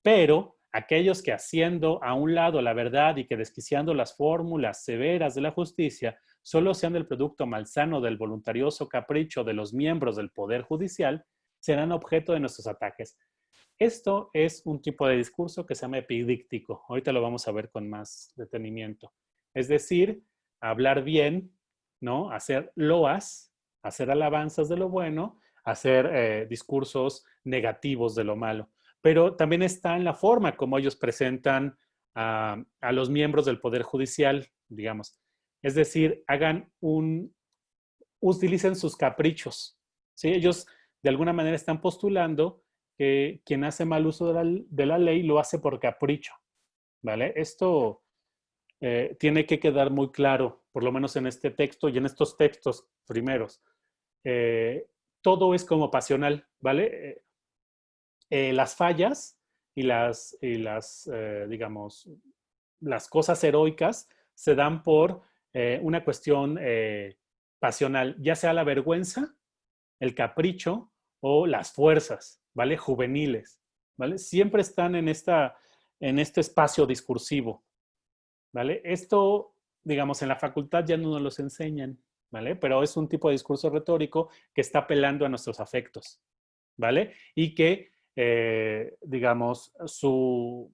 Pero aquellos que haciendo a un lado la verdad y que desquiciando las fórmulas severas de la justicia, solo sean el producto malsano del voluntarioso capricho de los miembros del Poder Judicial, serán objeto de nuestros ataques. Esto es un tipo de discurso que se llama epidíctico. Ahorita lo vamos a ver con más detenimiento. Es decir, hablar bien, ¿no? Hacer loas, hacer alabanzas de lo bueno, hacer discursos negativos de lo malo. Pero también está en la forma como ellos presentan a los miembros del Poder Judicial, digamos. Es decir, utilicen sus caprichos, ¿sí? Ellos de alguna manera están postulando que quien hace mal uso de la ley lo hace por capricho, ¿vale? Esto tiene que quedar muy claro, por lo menos en este texto y en estos textos primeros. Todo es como pasional, ¿vale? Las fallas y digamos, las cosas heroicas se dan por una cuestión pasional, ya sea la vergüenza, el capricho o las fuerzas, ¿vale? Juveniles, ¿vale? Siempre están en este espacio discursivo, ¿vale? Esto, digamos, en la facultad ya no nos los enseñan, ¿vale? Pero es un tipo de discurso retórico que está apelando a nuestros afectos, ¿vale? Y que, digamos, su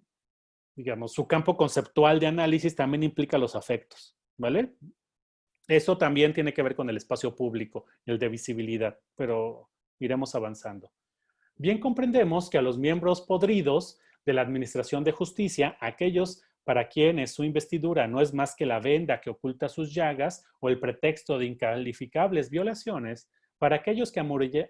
campo conceptual de análisis también implica los afectos, ¿vale? Eso también tiene que ver con el espacio público, el de visibilidad, pero iremos avanzando. Bien comprendemos que a los miembros podridos de la Administración de Justicia, aquellos para quienes su investidura no es más que la venda que oculta sus llagas o el pretexto de incalificables violaciones, para aquellos que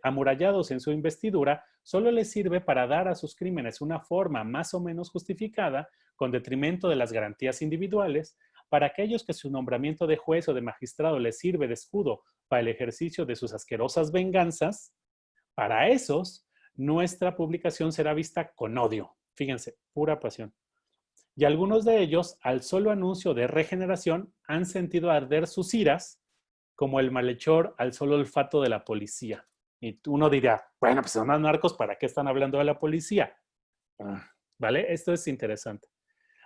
amurallados en su investidura solo les sirve para dar a sus crímenes una forma más o menos justificada, con detrimento de las garantías individuales, para aquellos que su nombramiento de juez o de magistrado les sirve de escudo para el ejercicio de sus asquerosas venganzas, para esos, nuestra publicación será vista con odio. Fíjense, pura pasión. Y algunos de ellos, al solo anuncio de regeneración, han sentido arder sus iras, como el malhechor al solo olfato de la policía. Y uno dirá, bueno, pues son los narcos, ¿para qué están hablando de la policía? ¿Vale? Esto es interesante.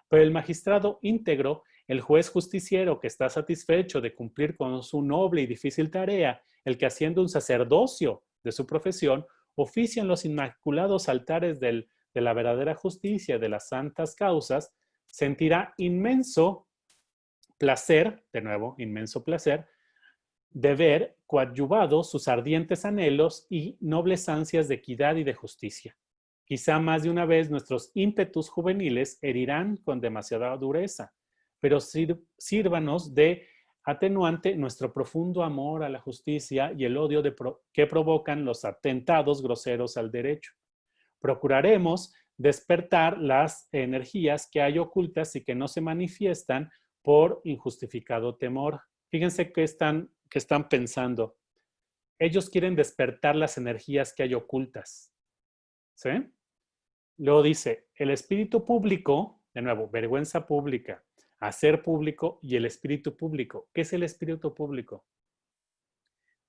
Pero el magistrado íntegro, el juez justiciero que está satisfecho de cumplir con su noble y difícil tarea, el que haciendo un sacerdocio de su profesión, oficia en los inmaculados altares de la verdadera justicia, de las santas causas, sentirá inmenso placer, de nuevo, inmenso placer, de ver coadyuvados sus ardientes anhelos y nobles ansias de equidad y de justicia. Quizá más de una vez nuestros ímpetus juveniles herirán con demasiada dureza, pero sírvanos de atenuante nuestro profundo amor a la justicia y el odio que provocan los atentados groseros al derecho. Procuraremos despertar las energías que hay ocultas y que no se manifiestan por injustificado temor. Fíjense que están pensando. Ellos quieren despertar las energías que hay ocultas. ¿Sí? Luego dice, el espíritu público, de nuevo, vergüenza pública, hacer público y el espíritu público. ¿Qué es el espíritu público?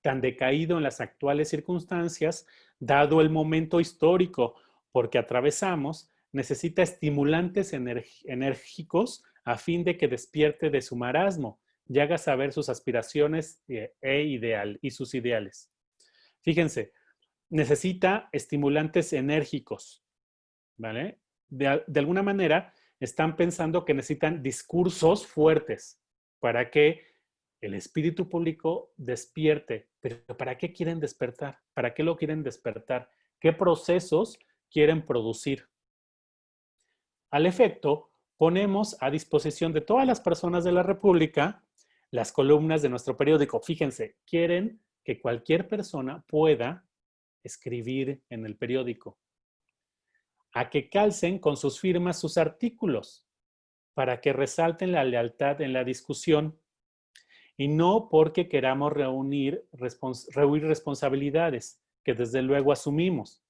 Tan decaído en las actuales circunstancias, dado el momento histórico porque atravesamos, necesita estimulantes enérgicos a fin de que despierte de su marasmo y haga saber sus aspiraciones y sus ideales. Fíjense, necesita estimulantes enérgicos, ¿vale? De alguna manera están pensando que necesitan discursos fuertes para que el espíritu público despierte. Pero ¿para qué quieren despertar? ¿Para qué lo quieren despertar? ¿Qué procesos quieren producir? Al efecto, ponemos a disposición de todas las personas de la República las columnas de nuestro periódico. Fíjense, quieren que cualquier persona pueda escribir en el periódico, a que calcen con sus firmas sus artículos, para que resalten la lealtad en la discusión, y no porque queramos reunir responsabilidades que desde luego asumimos.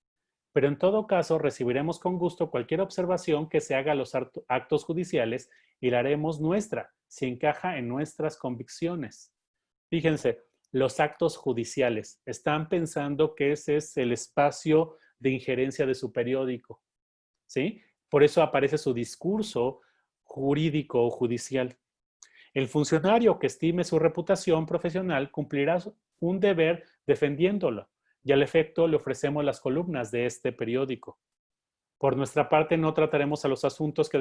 Pero en todo caso recibiremos con gusto cualquier observación que se haga a los actos judiciales y la haremos nuestra, si encaja en nuestras convicciones. Fíjense, los actos judiciales. Están pensando que ese es el espacio de injerencia de su periódico, ¿sí? Por eso aparece su discurso jurídico o judicial. El funcionario que estime su reputación profesional cumplirá un deber defendiéndolo, y al efecto le ofrecemos las columnas de este periódico. Por nuestra parte, no trataremos a los asuntos que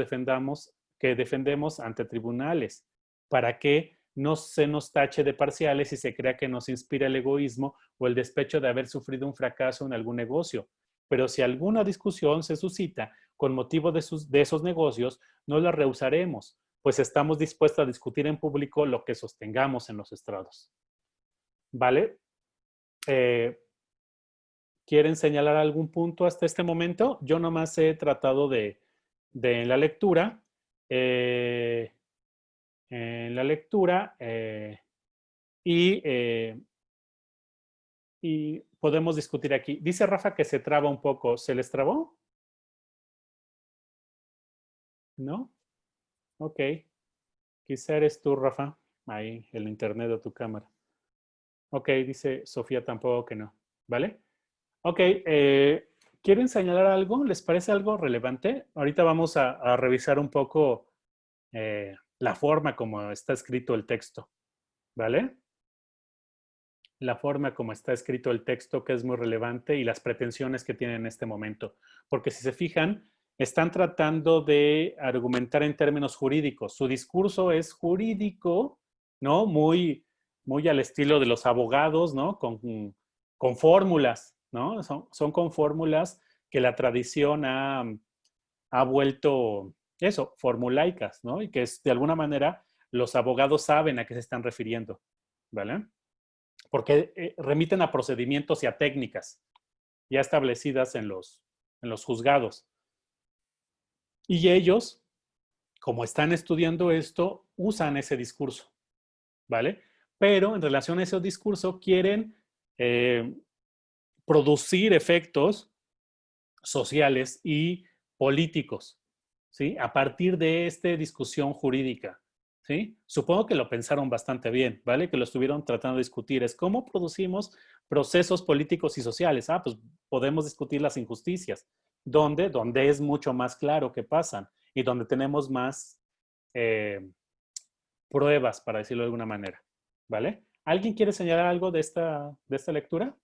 defendemos ante tribunales, para que no se nos tache de parciales y se crea que nos inspira el egoísmo o el despecho de haber sufrido un fracaso en algún negocio. Pero si alguna discusión se suscita con motivo de esos negocios, no la rehusaremos, pues estamos dispuestos a discutir en público lo que sostengamos en los estrados. ¿Vale? ¿Quieren señalar algún punto hasta este momento? Yo nomás he tratado de en la lectura, y, y podemos discutir aquí. Dice Rafa que se traba un poco. ¿Se les trabó? ¿No? Ok. Quizá eres tú, Rafa. Ahí, el internet de tu cámara. Ok, dice Sofía tampoco que no. ¿Vale? Ok. ¿Quieren señalar algo? ¿Les parece algo relevante? Ahorita vamos a revisar un poco la forma como está escrito el texto. ¿Vale? La forma como está escrito el texto, que es muy relevante, y las pretensiones que tiene en este momento. Porque si se fijan, están tratando de argumentar en términos jurídicos. Su discurso es jurídico, ¿no? Muy, muy al estilo de los abogados, ¿no? Con fórmulas, ¿no? Son con fórmulas que la tradición ha vuelto, eso, formulaicas, ¿no? Y que es, de alguna manera los abogados saben a qué se están refiriendo, ¿vale? Porque remiten a procedimientos y a técnicas ya establecidas en los juzgados. Y ellos, como están estudiando esto, usan ese discurso, ¿vale? Pero en relación a ese discurso quieren producir efectos sociales y políticos, ¿sí? A partir de esta discusión jurídica, ¿sí? Supongo que lo pensaron bastante bien, ¿vale? Que lo estuvieron tratando de discutir. Es cómo producimos procesos políticos y sociales. Ah, pues podemos discutir las injusticias. ¿Dónde? Donde es mucho más claro que pasan y donde tenemos más pruebas, para decirlo de alguna manera, ¿vale? ¿Alguien quiere señalar algo de esta lectura?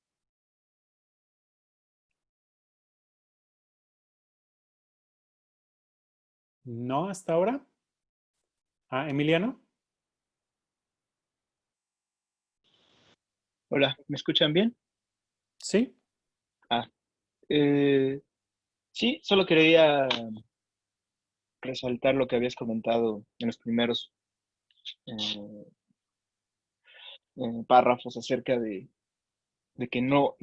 ¿No hasta ahora? Ah, Emiliano. Hola, ¿me escuchan bien? Sí. Ah, eh, sí, solo quería resaltar lo que habías comentado en los primeros eh, párrafos acerca de que no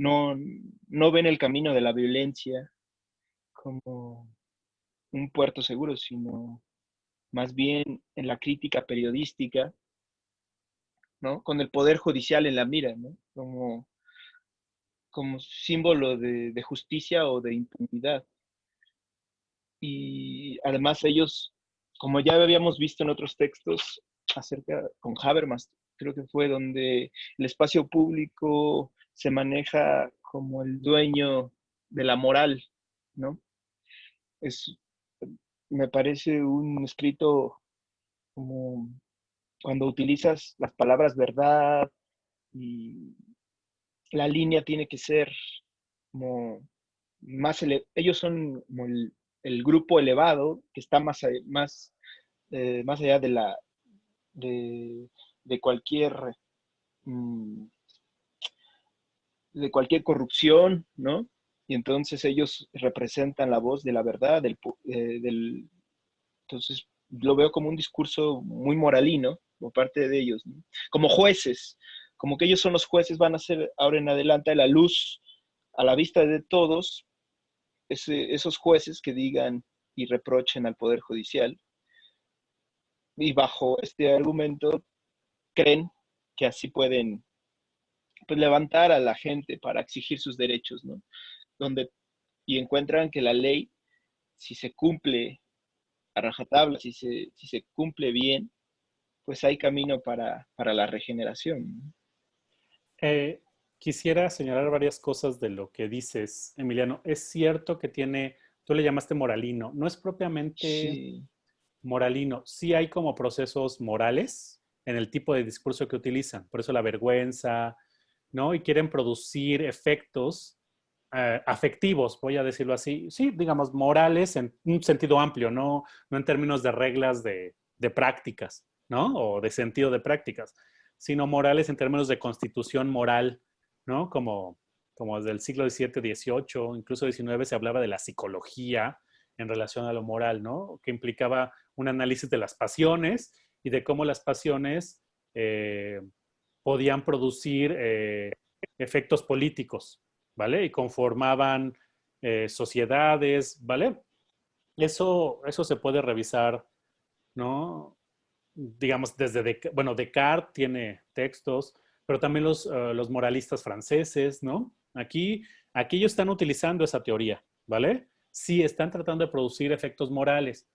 ven el camino de la violencia como un puerto seguro, sino más bien en la crítica periodística, ¿no? Con el poder judicial en la mira, ¿no? Como símbolo de justicia o de impunidad. Y además ellos, como ya habíamos visto en otros textos acerca con Habermas, creo que fue donde el espacio público se maneja como el dueño de la moral, ¿no? Es, me parece un escrito como cuando utilizas las palabras verdad y la línea tiene que ser como ellos son como el grupo elevado que está más allá de, de cualquier, mm, de cualquier corrupción, ¿no? Y entonces ellos representan la voz de la verdad, Entonces, lo veo como un discurso muy moralino por parte de ellos, ¿no? Como jueces, como que ellos son los jueces, van a ser ahora en adelante a la luz, a la vista de todos, esos jueces que digan y reprochen al Poder Judicial. Y bajo este argumento creen que así pueden, pues, levantar a la gente para exigir sus derechos, ¿no? Y encuentran que la ley, si se cumple a rajatabla, si se cumple bien, pues hay camino para la regeneración. Eh, Quisiera señalar varias cosas de lo que dices, Emiliano. Es cierto que tú le llamaste moralino, no es propiamente Sí, moralino, sí hay como procesos morales en el tipo de discurso que utilizan, por eso la vergüenza, ¿no? Y quieren producir efectos afectivos, voy a decirlo así, sí, digamos, morales en un sentido amplio, no en términos de reglas de prácticas, ¿no? O de sentido de prácticas, sino morales en términos de constitución moral, ¿no? Como desde el siglo XVII, XVIII, incluso XIX se hablaba de la psicología en relación a lo moral, ¿no? Que implicaba un análisis de las pasiones y de cómo las pasiones podían producir efectos políticos, ¿vale? Y conformaban sociedades, ¿vale? Eso se puede revisar, ¿no? Digamos, bueno, Descartes tiene textos, pero también los moralistas franceses, ¿no? Aquí ellos están utilizando esa teoría, ¿vale? Sí, están tratando de producir efectos morales,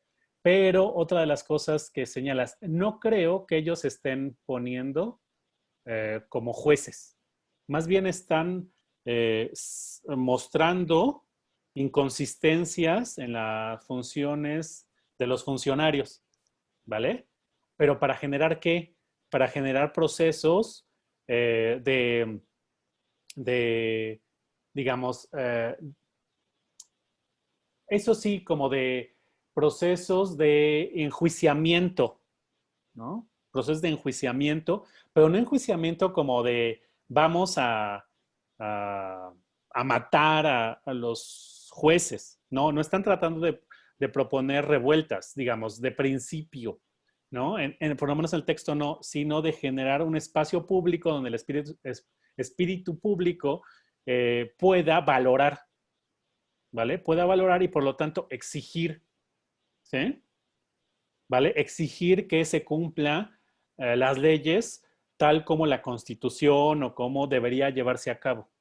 pero otra de las cosas que señalas, no creo que ellos estén poniendo como jueces. Más bien están mostrando inconsistencias en las funciones de los funcionarios, ¿vale? Pero ¿para generar qué? Para generar procesos eh, de, de, digamos, eso sí, como de procesos de enjuiciamiento, ¿no? Procesos de enjuiciamiento, pero no enjuiciamiento como de vamos a, a matar a los jueces, ¿no? No están tratando de proponer revueltas, digamos, de principio, ¿no? Por lo menos en el texto no, sino de generar un espacio público donde el espíritu público pueda valorar, ¿vale? Pueda valorar y por lo tanto exigir, ¿sí? ¿Vale? Exigir que se cumpla las leyes tal como la Constitución o como debería llevarse a cabo,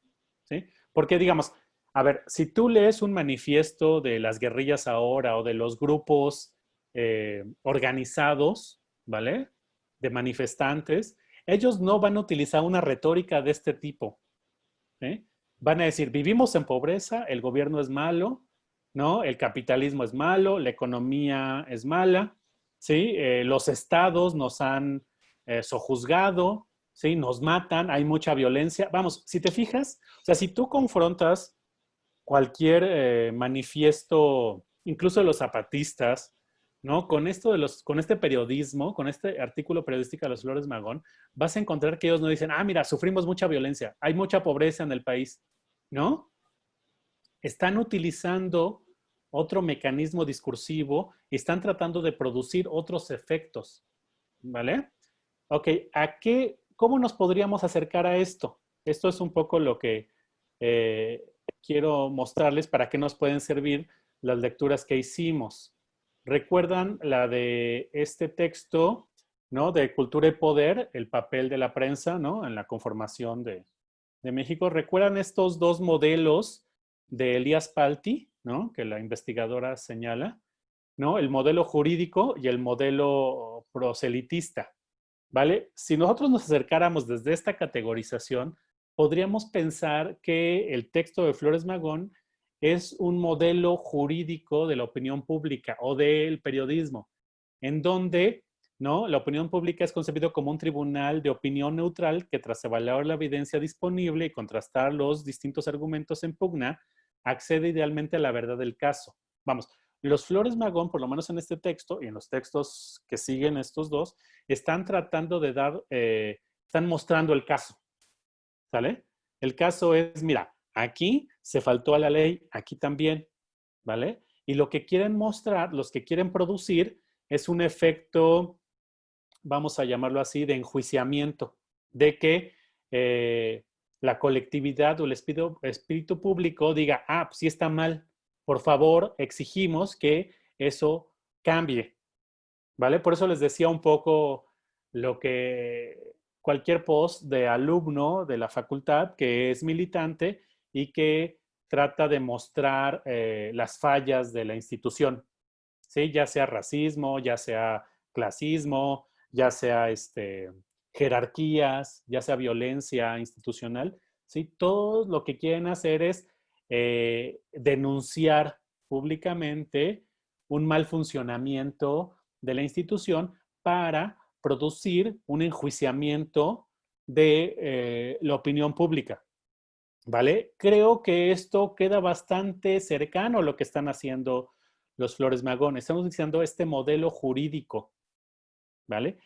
¿sí? Porque digamos, a ver, si tú lees un manifiesto de las guerrillas ahora o de los grupos organizados, ¿vale? De manifestantes, ellos no van a utilizar una retórica de este tipo, ¿sí? Van a decir, vivimos en pobreza, el gobierno es malo, ¿no? El capitalismo es malo, la economía es mala, ¿sí? Los estados nos han sojuzgado, ¿sí? Nos matan, hay mucha violencia. Vamos, si te fijas, o sea, si tú confrontas cualquier manifiesto, incluso de los zapatistas, ¿no? Con este periodismo, con este artículo periodístico de los Flores Magón, vas a encontrar que ellos no dicen, ah, mira, sufrimos mucha violencia, hay mucha pobreza en el país, ¿no? Están utilizando otro mecanismo discursivo y están tratando de producir otros efectos, ¿vale? Ok, ¿cómo nos podríamos acercar a esto? Esto es un poco lo que eh, quiero mostrarles para qué nos pueden servir las lecturas que hicimos. ¿Recuerdan la de este texto, ¿no? De Cultura y Poder, el papel de la prensa, ¿no? En la conformación de México. ¿Recuerdan estos dos modelos de Elías Palti, ¿no? Que la investigadora señala, ¿no? El modelo jurídico y el modelo proselitista, ¿vale? Si nosotros nos acercáramos desde esta categorización, podríamos pensar que el texto de Flores Magón es un modelo jurídico de la opinión pública o del periodismo, en donde, ¿no? La opinión pública es concebido como un tribunal de opinión neutral que tras evaluar la evidencia disponible y contrastar los distintos argumentos en pugna, accede idealmente a la verdad del caso. Vamos, los Flores Magón, por lo menos en este texto y en los textos que siguen estos dos, están tratando de están mostrando el caso, ¿sale? El caso es, mira, aquí se faltó a la ley, aquí también, ¿vale? Y lo que quieren mostrar, los que quieren producir, es un efecto, vamos a llamarlo así, de enjuiciamiento, de que la colectividad o el espíritu público diga, ah, pues sí está mal, por favor, exigimos que eso cambie, ¿vale? Por eso les decía un poco lo que cualquier post de alumno de la facultad que es militante y que trata de mostrar las fallas de la institución, ¿sí? Ya sea racismo, ya sea clasismo, ya sea jerarquías, ya sea violencia institucional, ¿sí? Todo lo que quieren hacer es denunciar públicamente un mal funcionamiento de la institución para producir un enjuiciamiento de la opinión pública, ¿vale? Creo que esto queda bastante cercano a lo que están haciendo los Flores Magón. Estamos utilizando este modelo jurídico, ¿vale?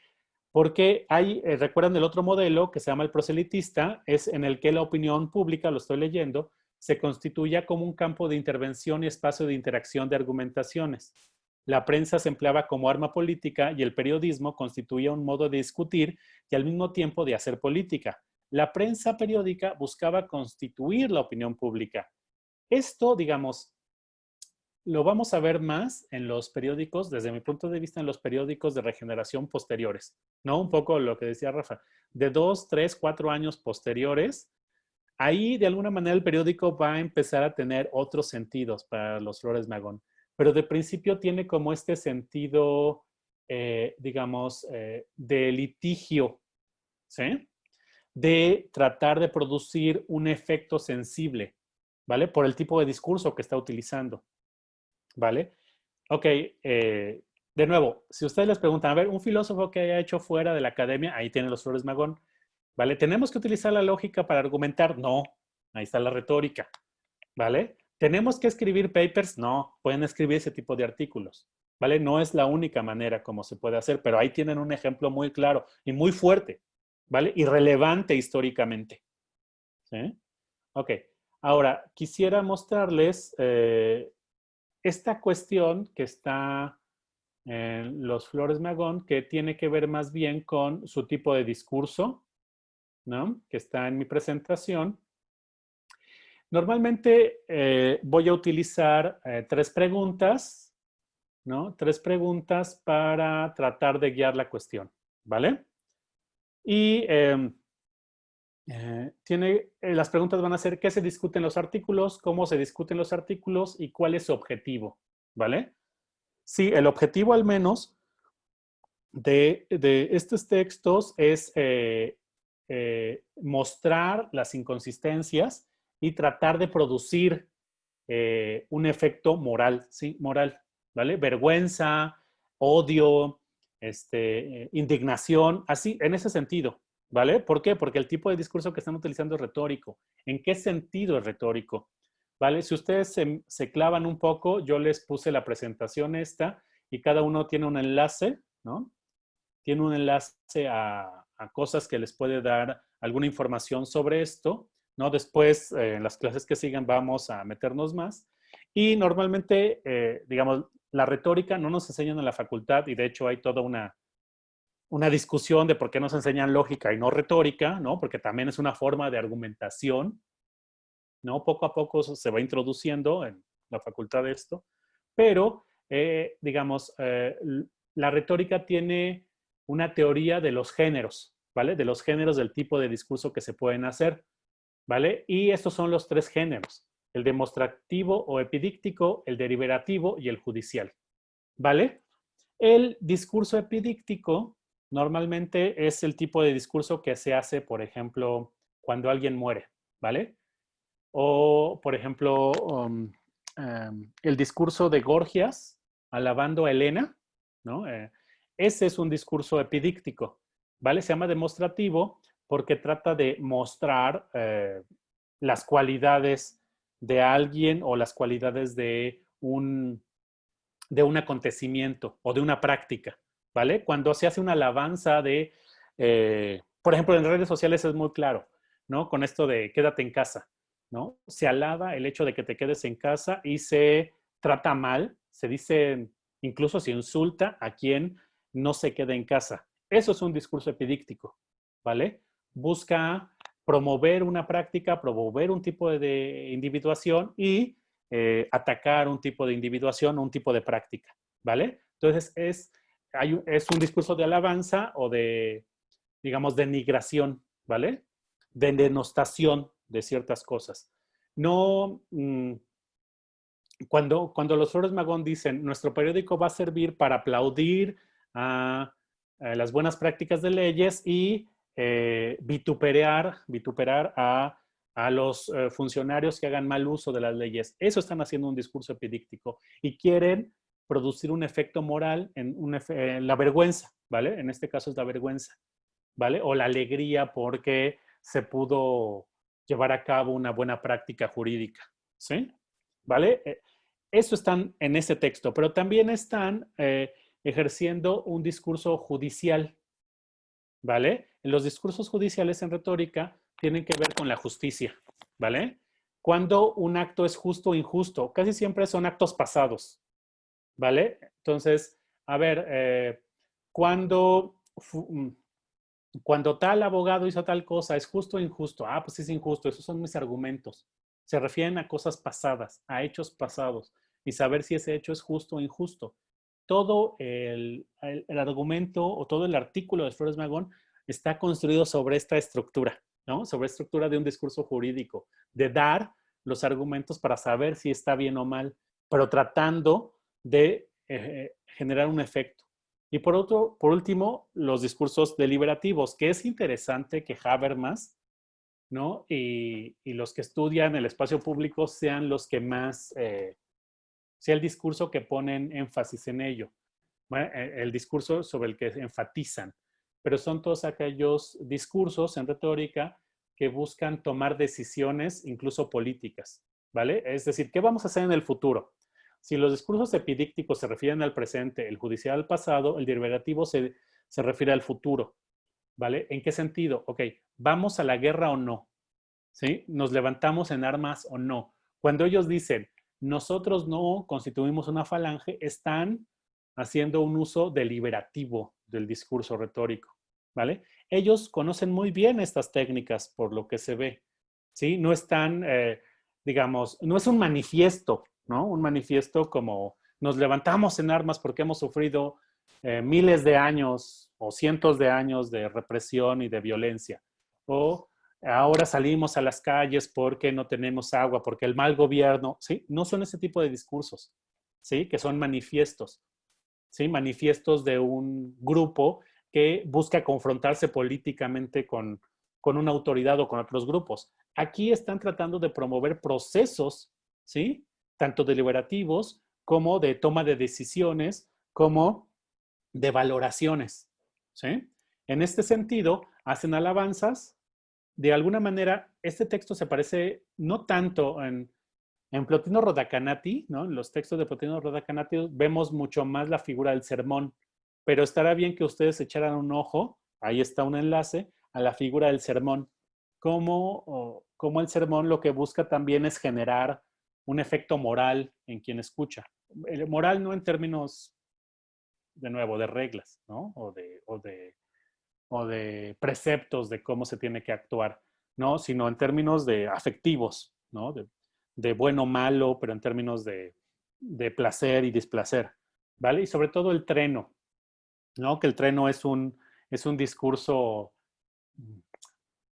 Porque hay, recuerdan el otro modelo que se llama el proselitista, es en el que la opinión pública, lo estoy leyendo, se constituía como un campo de intervención y espacio de interacción de argumentaciones. La prensa se empleaba como arma política y el periodismo constituía un modo de discutir y al mismo tiempo de hacer política. La prensa periódica buscaba constituir la opinión pública. Esto, digamos, lo vamos a ver más en los periódicos, desde mi punto de vista, en los periódicos de regeneración posteriores, ¿no? Un poco lo que decía Rafa, de 2, 3, 4 años posteriores, ahí de alguna manera el periódico va a empezar a tener otros sentidos para los Flores Magón, pero de principio tiene como este sentido, digamos, de litigio, ¿sí? De tratar de producir un efecto sensible, ¿vale? Por el tipo de discurso que está utilizando. ¿Vale? Ok, de nuevo, si ustedes les preguntan, a ver, un filósofo que haya hecho fuera de la academia, ahí tienen los Flores Magón, ¿vale? ¿Tenemos que utilizar la lógica para argumentar? No, ahí está la retórica, ¿vale? ¿Tenemos que escribir papers? No, pueden escribir ese tipo de artículos, ¿vale? No es la única manera como se puede hacer, pero ahí tienen un ejemplo muy claro y muy fuerte, ¿vale? Y relevante históricamente, ¿sí? Ok, ahora quisiera mostrarles esta cuestión que está en los Flores Magón, que tiene que ver más bien con su tipo de discurso, ¿no? Que está en mi presentación. Normalmente voy a utilizar 3 preguntas, ¿no? 3 preguntas para tratar de guiar la cuestión, ¿vale? Y las preguntas van a ser qué se discuten los artículos, cómo se discuten los artículos y cuál es su objetivo, ¿vale? Sí, el objetivo al menos de estos textos es mostrar las inconsistencias y tratar de producir un efecto moral, ¿sí? Moral, ¿vale? Vergüenza, odio, indignación, así, en ese sentido, ¿vale? ¿Por qué? Porque el tipo de discurso que están utilizando es retórico. ¿En qué sentido es retórico? ¿Vale? Si ustedes se clavan un poco, yo les puse la presentación esta y cada uno tiene un enlace, ¿no? Tiene un enlace a cosas que les puede dar alguna información sobre esto, ¿no? Después, en las clases que sigan, vamos a meternos más. Y normalmente, digamos, la retórica no nos enseñan en la facultad y de hecho hay toda una discusión de por qué nos enseñan lógica y no retórica, ¿no? Porque también es una forma de argumentación, ¿no? Poco a poco se va introduciendo en la facultad de esto, pero, digamos, la retórica tiene una teoría de los géneros, ¿vale? De los géneros del tipo de discurso que se pueden hacer, ¿vale? Y estos son los 3 géneros, el demostrativo o epidíctico, el deliberativo y el judicial, ¿vale? El discurso epidíctico normalmente es el tipo de discurso que se hace, por ejemplo, cuando alguien muere, ¿vale? O, por ejemplo, el discurso de Gorgias alabando a Helena, ¿no? Ese es un discurso epidíctico, ¿vale? Se llama demostrativo porque trata de mostrar las cualidades de alguien o las cualidades de un acontecimiento o de una práctica, ¿vale? Cuando se hace una alabanza de, por ejemplo, en redes sociales es muy claro, ¿no? Con esto de quédate en casa, ¿no? Se alaba el hecho de que te quedes en casa y se trata mal, se dicen incluso si insulta a quien no se queda en casa. Eso es un discurso epidíctico, ¿vale? Busca promover una práctica, promover un tipo de individuación y atacar un tipo de individuación, un tipo de práctica, ¿vale? Entonces, es un discurso de alabanza o de, digamos, denigración, ¿vale? De denostación de ciertas cosas. No, cuando los Flores Magón dicen, nuestro periódico va a servir para aplaudir a las buenas prácticas de leyes y vituperar a los funcionarios que hagan mal uso de las leyes. Eso están haciendo un discurso epidíctico y quieren producir un efecto moral en la vergüenza, ¿vale? En este caso es la vergüenza, ¿vale? O la alegría porque se pudo llevar a cabo una buena práctica jurídica, ¿sí? ¿Vale? Eso están en ese texto, pero también están ejerciendo un discurso judicial, ¿vale? Los discursos judiciales en retórica tienen que ver con la justicia, ¿vale? Cuando un acto es justo o injusto, casi siempre son actos pasados, ¿vale? Entonces, a ver, cuando tal abogado hizo tal cosa, ¿es justo o injusto? Ah, pues es injusto, esos son mis argumentos. Se refieren a cosas pasadas, a hechos pasados, y saber si ese hecho es justo o injusto. Todo el argumento o todo el artículo de Flores Magón está construido sobre esta estructura, ¿no? Sobre la estructura de un discurso jurídico, de dar los argumentos para saber si está bien o mal, pero tratando de generar un efecto. Y por último, los discursos deliberativos, que es interesante que Habermas, ¿no? Y los que estudian el espacio público sean los que más, sea el discurso que ponen énfasis en ello, ¿vale? El discurso sobre el que enfatizan. Pero son todos aquellos discursos en retórica que buscan tomar decisiones, incluso políticas, ¿vale? Es decir, ¿qué vamos a hacer en el futuro? Si los discursos epidícticos se refieren al presente, el judicial al pasado, el deliberativo se refiere al futuro, ¿vale? ¿En qué sentido? Ok, ¿vamos a la guerra o no? ¿Sí? ¿Nos levantamos en armas o no? Cuando ellos dicen, nosotros no constituimos una falange, están haciendo un uso deliberativo del discurso retórico, ¿vale? Ellos conocen muy bien estas técnicas por lo que se ve, ¿sí? No están, digamos, no es un manifiesto, ¿no? Un manifiesto como nos levantamos en armas porque hemos sufrido miles de años o cientos de años de represión y de violencia. O ahora salimos a las calles porque no tenemos agua, porque el mal gobierno, ¿sí? No son ese tipo de discursos, ¿sí? Que son manifiestos, ¿sí? Manifiestos de un grupo que busca confrontarse políticamente con una autoridad o con otros grupos. Aquí están tratando de promover procesos, ¿sí? Tanto deliberativos como de toma de decisiones, como de valoraciones, ¿sí? En este sentido, hacen alabanzas. De alguna manera, este texto se parece no tanto en Plotino Rodacanati, ¿no? En los textos de Plotino Rodacanati vemos mucho más la figura del sermón, pero estará bien que ustedes echaran un ojo, ahí está un enlace, a la figura del sermón. Como el sermón lo que busca también es generar un efecto moral en quien escucha. El moral no en términos, de nuevo, de reglas, ¿no? O de preceptos de cómo se tiene que actuar, ¿no? Sino en términos de afectivos, ¿no? De bueno o malo, pero en términos de placer y displacer, ¿vale? Y sobre todo el treno, ¿no? Que el treno es un discurso,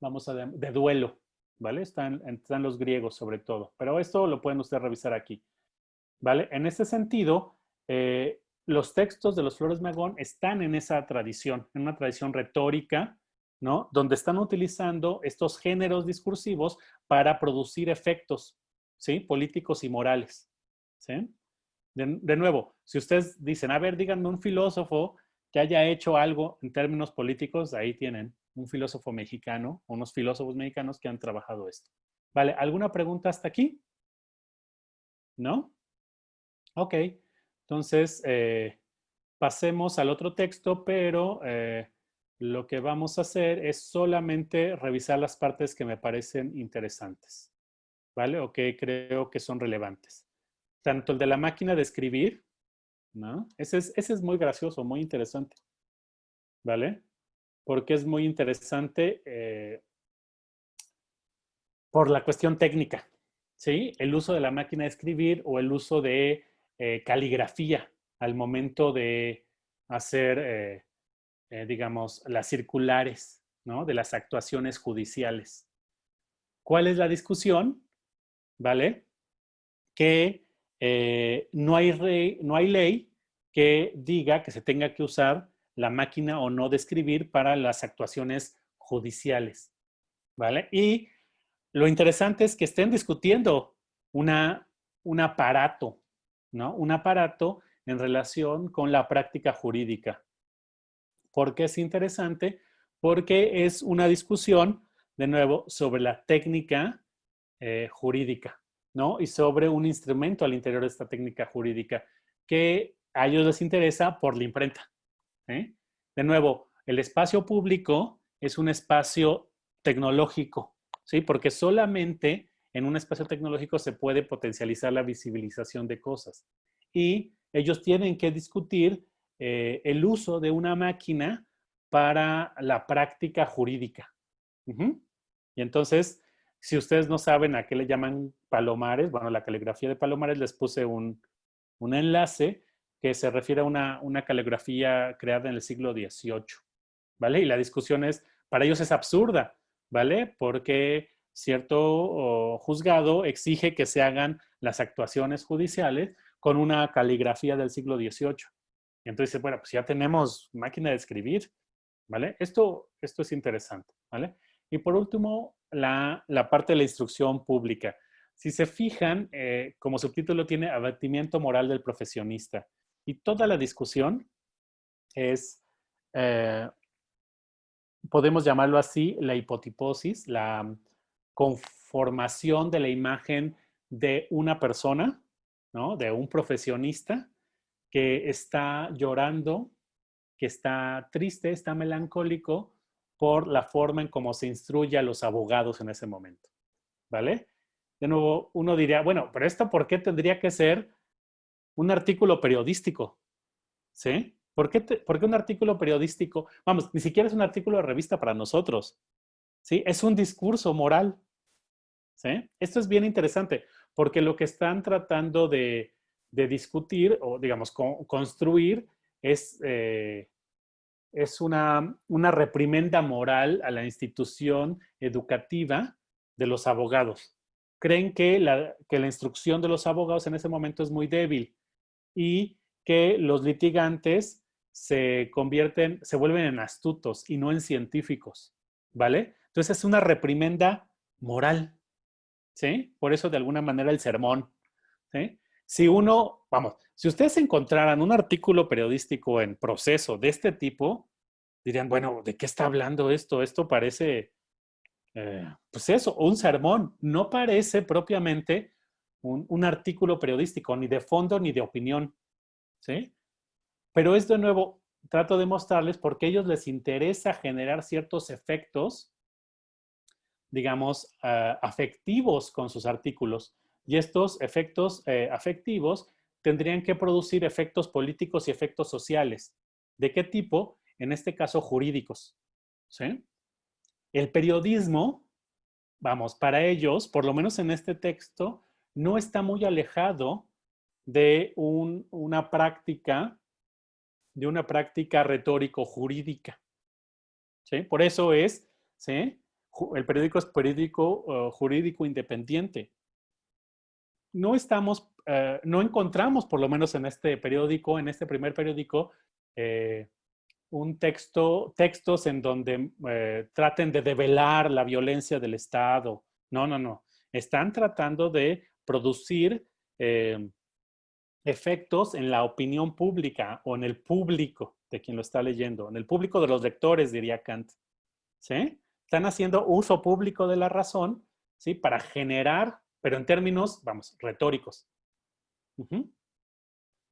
vamos a de duelo, ¿vale? Están los griegos sobre todo, pero esto lo pueden ustedes revisar aquí, ¿vale? En ese sentido, los textos de los Flores Magón están en esa tradición, en una tradición retórica, ¿no? Donde están utilizando estos géneros discursivos para producir efectos, ¿sí? Políticos y morales, ¿sí? De nuevo, si ustedes dicen, a ver, díganme un filósofo que haya hecho algo en términos políticos, ahí tienen un filósofo mexicano, unos filósofos mexicanos que han trabajado esto. ¿Vale? ¿Alguna pregunta hasta aquí? ¿No? Ok, entonces pasemos al otro texto, pero lo que vamos a hacer es solamente revisar las partes que me parecen interesantes, ¿vale? O que creo que son relevantes. Tanto el de la máquina de escribir, ¿no? Ese es muy gracioso, muy interesante, ¿vale? Porque es muy interesante por la cuestión técnica, ¿sí? El uso de la máquina de escribir o el uso de caligrafía al momento de hacer, digamos, las circulares, ¿no? De las actuaciones judiciales. ¿Cuál es la discusión? ¿Vale? Que no hay ley que diga que se tenga que usar la máquina o no de escribir para las actuaciones judiciales, ¿vale? Y lo interesante es que estén discutiendo una, un aparato, ¿no? Un aparato en relación con la práctica jurídica. ¿Por qué es interesante? Porque es una discusión, de nuevo, sobre la técnica jurídica, ¿no? Y sobre un instrumento al interior de esta técnica jurídica que a ellos les interesa por la imprenta. ¿Eh? De nuevo, el espacio público es un espacio tecnológico, ¿sí? Porque solamente en un espacio tecnológico se puede potencializar la visibilización de cosas. Y ellos tienen que discutir el uso de una máquina para la práctica jurídica. Y entonces, si ustedes no saben a qué le llaman palomares, bueno, la caligrafía de palomares les puse un enlace que se refiere a una caligrafía creada en el siglo XVIII, ¿vale? Y la discusión es, para ellos es absurda, ¿vale? Porque cierto juzgado exige que se hagan las actuaciones judiciales con una caligrafía del siglo XVIII. Y entonces, bueno, pues ya tenemos máquina de escribir, ¿vale? Esto es interesante, ¿vale? Y por último, la parte de la instrucción pública. Si se fijan, como subtítulo tiene abatimiento moral del profesionista. Y toda la discusión es, eh, podemos llamarlo así, la hipotiposis, la conformación de la imagen de una persona, ¿no? De un profesionista que está llorando, que está triste, está melancólico por la forma en cómo se instruye a los abogados en ese momento, ¿vale? De nuevo, uno diría, bueno, pero esto ¿por qué tendría que ser un artículo periodístico? ¿Sí? ¿Por qué un artículo periodístico? Vamos, ni siquiera es un artículo de revista para nosotros, ¿sí? Es un discurso moral, ¿sí? Esto es bien interesante, porque lo que están tratando de discutir o, digamos, construir es una reprimenda moral a la institución educativa de los abogados. Creen que la instrucción de los abogados en ese momento es muy débil y que los litigantes se vuelven en astutos y no en científicos, ¿vale? Entonces es una reprimenda moral, ¿sí? Por eso de alguna manera el sermón, ¿sí? Si ustedes encontraran un artículo periodístico en proceso de este tipo, dirían, bueno, ¿de qué está hablando esto? Esto parece, pues eso, un sermón. No parece propiamente un artículo periodístico, ni de fondo ni de opinión, ¿sí? Pero es de nuevo, trato de mostrarles porque a ellos les interesa generar ciertos efectos, digamos, afectivos con sus artículos. Y estos efectos afectivos tendrían que producir efectos políticos y efectos sociales. ¿De qué tipo? En este caso, jurídicos. ¿Sí? El periodismo, vamos, para ellos, por lo menos en este texto, no está muy alejado de una práctica retórico-jurídica. ¿Sí? Por eso es, ¿sí? El periódico es periódico jurídico independiente. No encontramos, por lo menos en este periódico, en este primer periódico, textos en donde traten de develar la violencia del Estado. No, no, no. Están tratando de producir efectos en la opinión pública o en el público de quien lo está leyendo, en el público de los lectores, diría Kant. ¿Sí? Están haciendo uso público de la razón, ¿sí? Para generar, pero en términos, vamos, retóricos.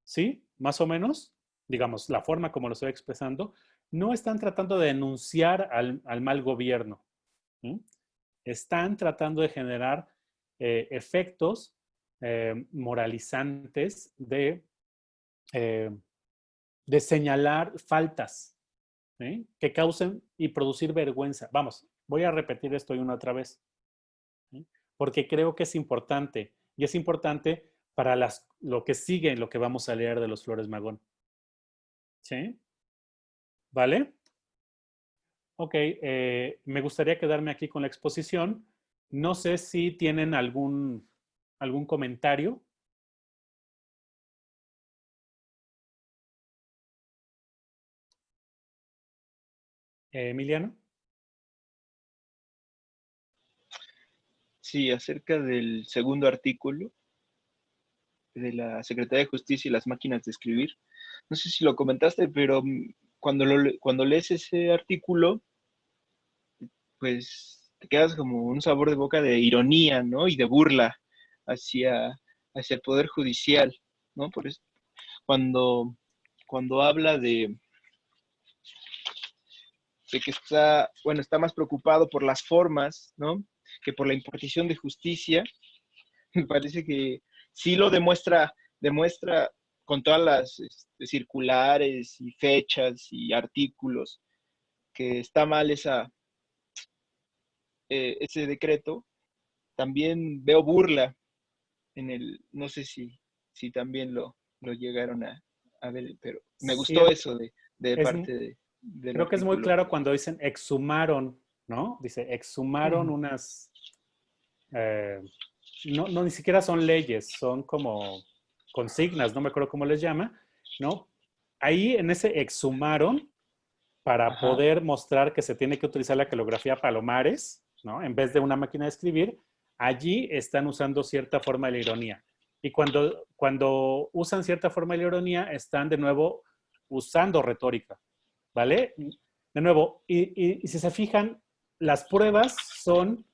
¿Sí? Más o menos, digamos, la forma como lo estoy expresando, no están tratando de denunciar al mal gobierno. ¿Sí? Están tratando de generar efectos moralizantes de eh, de señalar faltas, ¿sí? Que causen y producir vergüenza. Vamos, voy a repetir esto una otra vez, ¿sí? Porque creo que es importante, y es importante para lo que sigue, lo que vamos a leer de los Flores Magón. ¿Sí? ¿Vale? Ok, me gustaría quedarme aquí con la exposición. No sé si tienen algún comentario. Emiliano. Sí, acerca del segundo artículo de la Secretaría de Justicia y las máquinas de escribir. No sé si lo comentaste, pero cuando lees ese artículo, pues te quedas como un sabor de boca de ironía, ¿no? Y de burla hacia el Poder Judicial, ¿no? Por eso, cuando, cuando habla de que está, bueno, está más preocupado por las formas, ¿no? Que por la impartición de justicia, me parece que sí lo demuestra con todas las circulares y fechas y artículos que está mal ese decreto. También veo burla no sé si también lo llegaron a ver, pero me Sí, gustó eso de es, parte del creo que es muy artículo. claro cuando dicen exhumaron, ¿no? Dice, exhumaron unas, eh, no, ni siquiera son leyes, son como consignas, no me acuerdo cómo les llama, ¿no? Ahí en ese exhumaron, para Ajá. poder mostrar que se tiene que utilizar la calografía Palomares, ¿no? En vez de una máquina de escribir, allí están usando cierta forma de la ironía. Y cuando usan cierta forma de la ironía, están de nuevo usando retórica, ¿vale? De nuevo, y si se fijan, las pruebas son,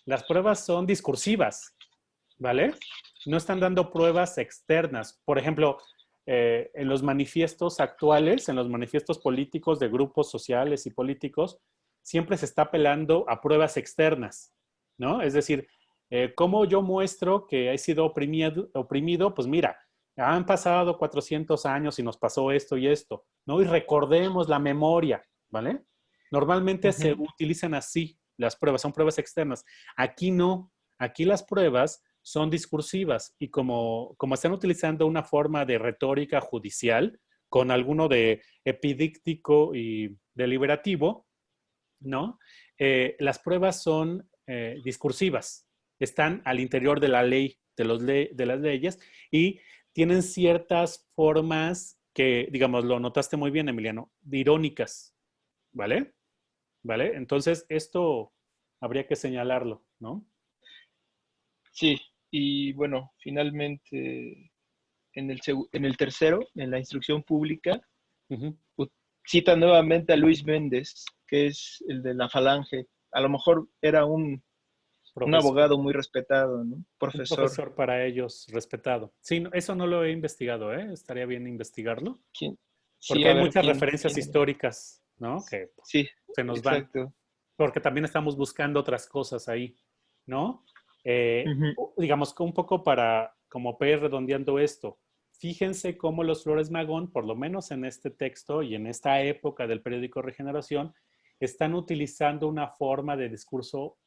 las pruebas son discursivas, ¿vale? No están dando pruebas externas. Por ejemplo, en los manifiestos actuales, en los manifiestos políticos de grupos sociales y políticos, siempre se está apelando a pruebas externas, ¿no? Es decir, ¿cómo yo muestro que he sido oprimido? Pues mira, han pasado 400 años y nos pasó esto y esto, ¿no? Y recordemos la memoria, ¿vale? Normalmente se Ujú. utilizan así las pruebas, son pruebas externas. Aquí no, aquí las pruebas son discursivas y como están utilizando una forma de retórica judicial con alguno de epidíctico y deliberativo, ¿no? Las pruebas son discursivas, están al interior de la ley, de las leyes y tienen ciertas formas que, digamos, lo notaste muy bien, Emiliano, irónicas, ¿vale? ¿Vale? Entonces, esto habría que señalarlo, ¿no? Sí, y bueno, finalmente en el tercero, en la instrucción pública, Uh -huh. cita nuevamente a Luis Méndez, que es el de la Falange. A lo mejor era un Profesor. abogado muy respetado, ¿no? Un Profesor. profesor para ellos respetado. Sí, eso no lo he investigado, ¿eh? Estaría bien investigarlo, ¿Quién? Sí, porque a hay ver muchas referencias quién era. históricas, ¿no? Que Sí, se nos van, exacto. porque también estamos buscando otras cosas ahí, ¿no? Ujú. Digamos que un poco para, como para ir redondeando esto, fíjense cómo los Flores Magón, por lo menos en este texto y en esta época del periódico Regeneración, están utilizando una forma de discurso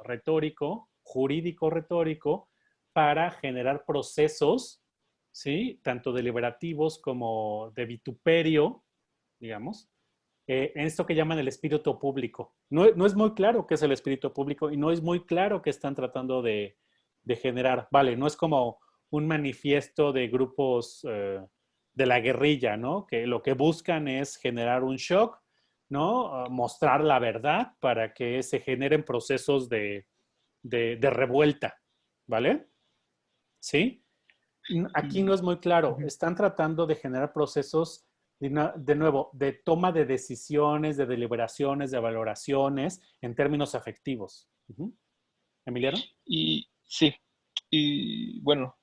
retórico, jurídico retórico, para generar procesos, ¿sí? Tanto deliberativos como de vituperio, digamos, en esto que llaman el espíritu público. No es muy claro qué es el espíritu público y no es muy claro qué están tratando de generar. Vale, no es como un manifiesto de grupos de la guerrilla, ¿no? Que lo que buscan es generar un shock, ¿no? Mostrar la verdad para que se generen procesos de revuelta, ¿vale? ¿Sí? Aquí no Y, es muy claro. ujú. Están tratando de generar procesos, de nuevo, de toma de decisiones, de deliberaciones, de valoraciones en términos afectivos. ¿Emiliano? Y sí, y bueno,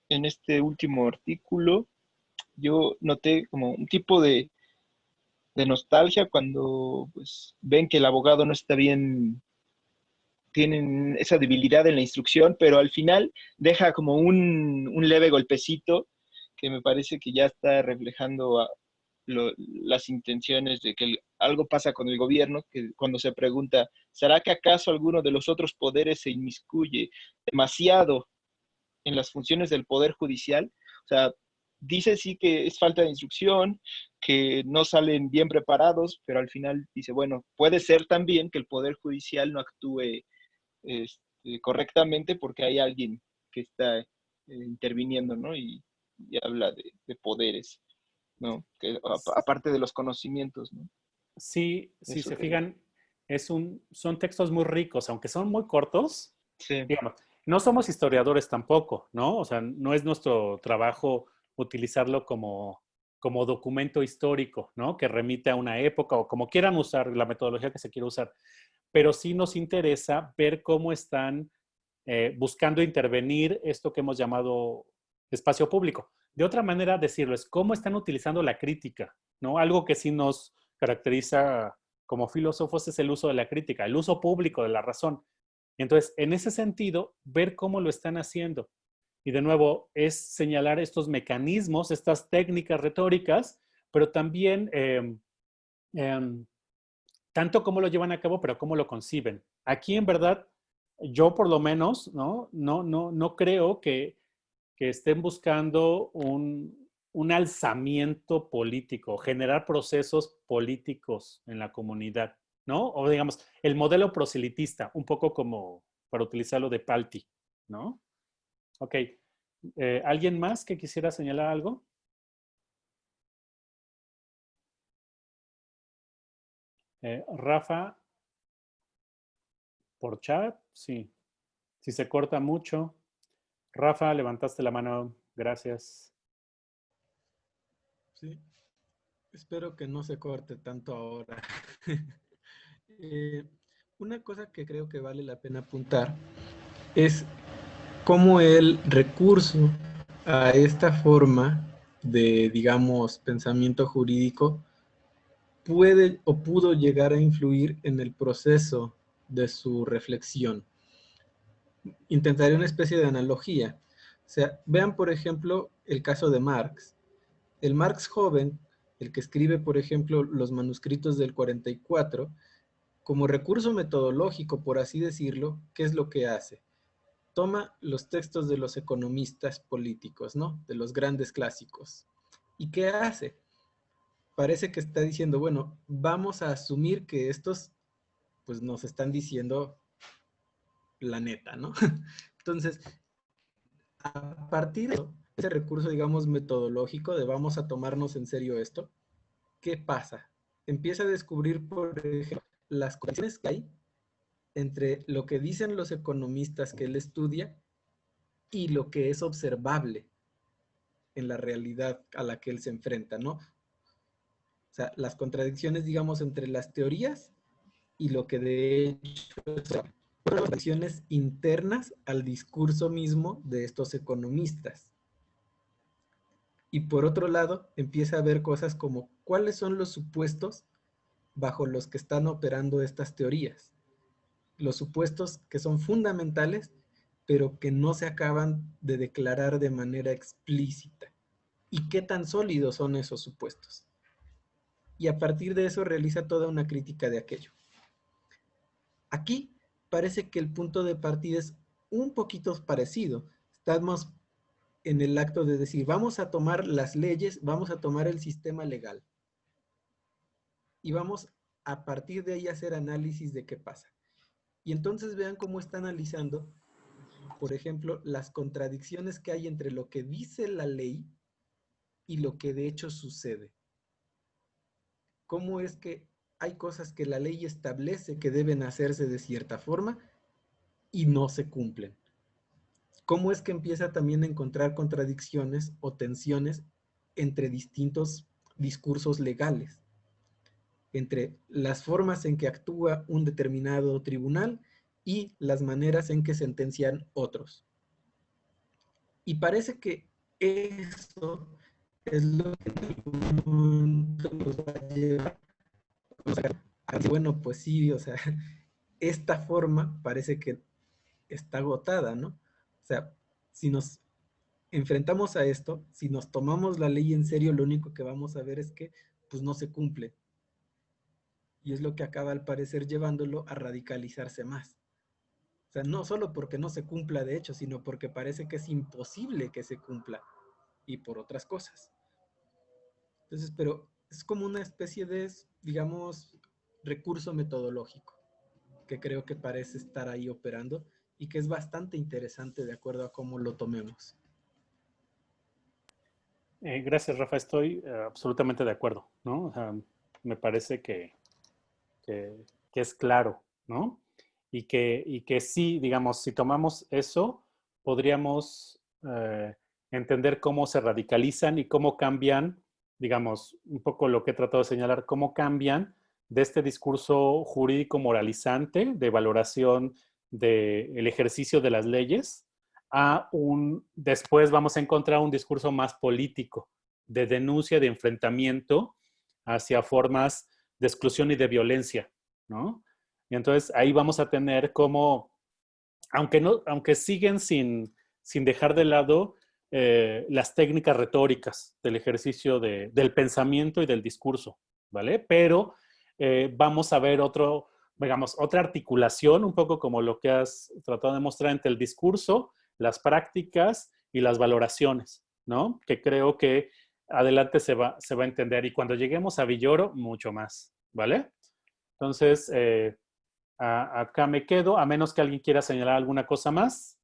en este último artículo yo noté como un tipo de nostalgia cuando pues ven que el abogado no está bien, tienen esa debilidad en la instrucción, pero al final deja como un leve golpecito que me parece que ya está reflejando las intenciones de que algo pasa con el gobierno, que cuando se pregunta, ¿será que acaso alguno de los otros poderes se inmiscuye demasiado en las funciones del Poder Judicial? O sea, dice sí que es falta de instrucción, que no salen bien preparados, pero al final dice, bueno, puede ser también que el Poder Judicial no actúe correctamente porque hay alguien que está interviniendo, ¿no? Y habla de poderes, ¿no? Que, aparte de los conocimientos, ¿no? Sí, si Eso se que... fijan, son textos muy ricos, aunque son muy cortos, Sí, digamos, no somos historiadores tampoco, ¿no? O sea, no es nuestro trabajo utilizarlo como documento histórico, ¿no? Que remite a una época o como quieran usar la metodología que se quiera usar. Pero sí nos interesa ver cómo están buscando intervenir esto que hemos llamado espacio público. De otra manera, decirlo es cómo están utilizando la crítica, ¿no? Algo que sí nos caracteriza como filósofos es el uso de la crítica, el uso público de la razón. Entonces, en ese sentido, ver cómo lo están haciendo. Y de nuevo, es señalar estos mecanismos, estas técnicas retóricas, pero también tanto cómo lo llevan a cabo, pero cómo lo conciben. Aquí, en verdad, yo por lo menos, no creo que estén buscando un alzamiento político, generar procesos políticos en la comunidad, ¿no? O digamos, el modelo proselitista, un poco como para utilizarlo de Palti, ¿no? Ok. ¿Alguien más que quisiera señalar algo? Rafa, por chat, sí. Si se corta mucho. Rafa, levantaste la mano. Gracias. Sí, espero que no se corte tanto ahora. Eh, una cosa que creo que vale la pena apuntar es cómo el recurso a esta forma de, digamos, pensamiento jurídico puede o pudo llegar a influir en el proceso de su reflexión. Intentaré una especie de analogía. O sea, vean, por ejemplo, el caso de Marx. El Marx joven, el que escribe, por ejemplo, los manuscritos del 44, como recurso metodológico, por así decirlo, ¿qué es lo que hace? Toma los textos de los economistas políticos, ¿no? De los grandes clásicos. ¿Y qué hace? Parece que está diciendo, bueno, vamos a asumir que estos, pues, nos están diciendo la neta, ¿no? Entonces, a partir de ese recurso, digamos, metodológico de vamos a tomarnos en serio esto, ¿qué pasa? Empieza a descubrir, por ejemplo, las conexiones que hay entre lo que dicen los economistas que él estudia y lo que es observable en la realidad a la que él se enfrenta, ¿no? O sea, las contradicciones, digamos, entre las teorías y lo que de hecho son contradicciones internas al discurso mismo de estos economistas. Y por otro lado, empieza a ver cosas como cuáles son los supuestos bajo los que están operando estas teorías. Los supuestos que son fundamentales, pero que no se acaban de declarar de manera explícita. ¿Y qué tan sólidos son esos supuestos? Y a partir de eso realiza toda una crítica de aquello. Aquí parece que el punto de partida es un poquito parecido. Estamos en el acto de decir, vamos a tomar las leyes, vamos a tomar el sistema legal y vamos a partir de ahí a hacer análisis de qué pasa. Y entonces vean cómo está analizando, por ejemplo, las contradicciones que hay entre lo que dice la ley y lo que de hecho sucede. Cómo es que hay cosas que la ley establece que deben hacerse de cierta forma y no se cumplen. Cómo es que empieza también a encontrar contradicciones o tensiones entre distintos discursos legales, entre las formas en que actúa un determinado tribunal y las maneras en que sentencian otros. Y parece que eso es lo que en algún momento nos va a llevar a decir, bueno, pues sí, o sea, esta forma parece que está agotada, ¿no? O sea, si nos enfrentamos a esto, si nos tomamos la ley en serio, lo único que vamos a ver es que pues no se cumple. Y es lo que acaba al parecer llevándolo a radicalizarse más. O sea, no solo porque no se cumpla de hecho, sino porque parece que es imposible que se cumpla y por otras cosas. Entonces, pero es como una especie de, digamos, recurso metodológico que creo que parece estar ahí operando y que es bastante interesante de acuerdo a cómo lo tomemos. Gracias, Rafa. Estoy absolutamente de acuerdo, ¿no? O sea, me parece que es claro, ¿no? Y que sí, digamos, si tomamos eso, podríamos entender cómo se radicalizan y cómo cambian, digamos, un poco lo que he tratado de señalar, cómo cambian de este discurso jurídico moralizante de valoración del ejercicio de las leyes a después vamos a encontrar un discurso más político, de denuncia, de enfrentamiento hacia formas de exclusión y de violencia, ¿no? Y entonces ahí vamos a tener como, aunque siguen sin dejar de lado las técnicas retóricas del ejercicio del pensamiento y del discurso, ¿vale? Pero vamos a ver digamos, otra articulación, un poco como lo que has tratado de mostrar entre el discurso, las prácticas y las valoraciones, ¿no? Que creo que adelante se va a entender. Y cuando lleguemos a Villoro, mucho más, ¿vale? Entonces, acá me quedo, a menos que alguien quiera señalar alguna cosa más.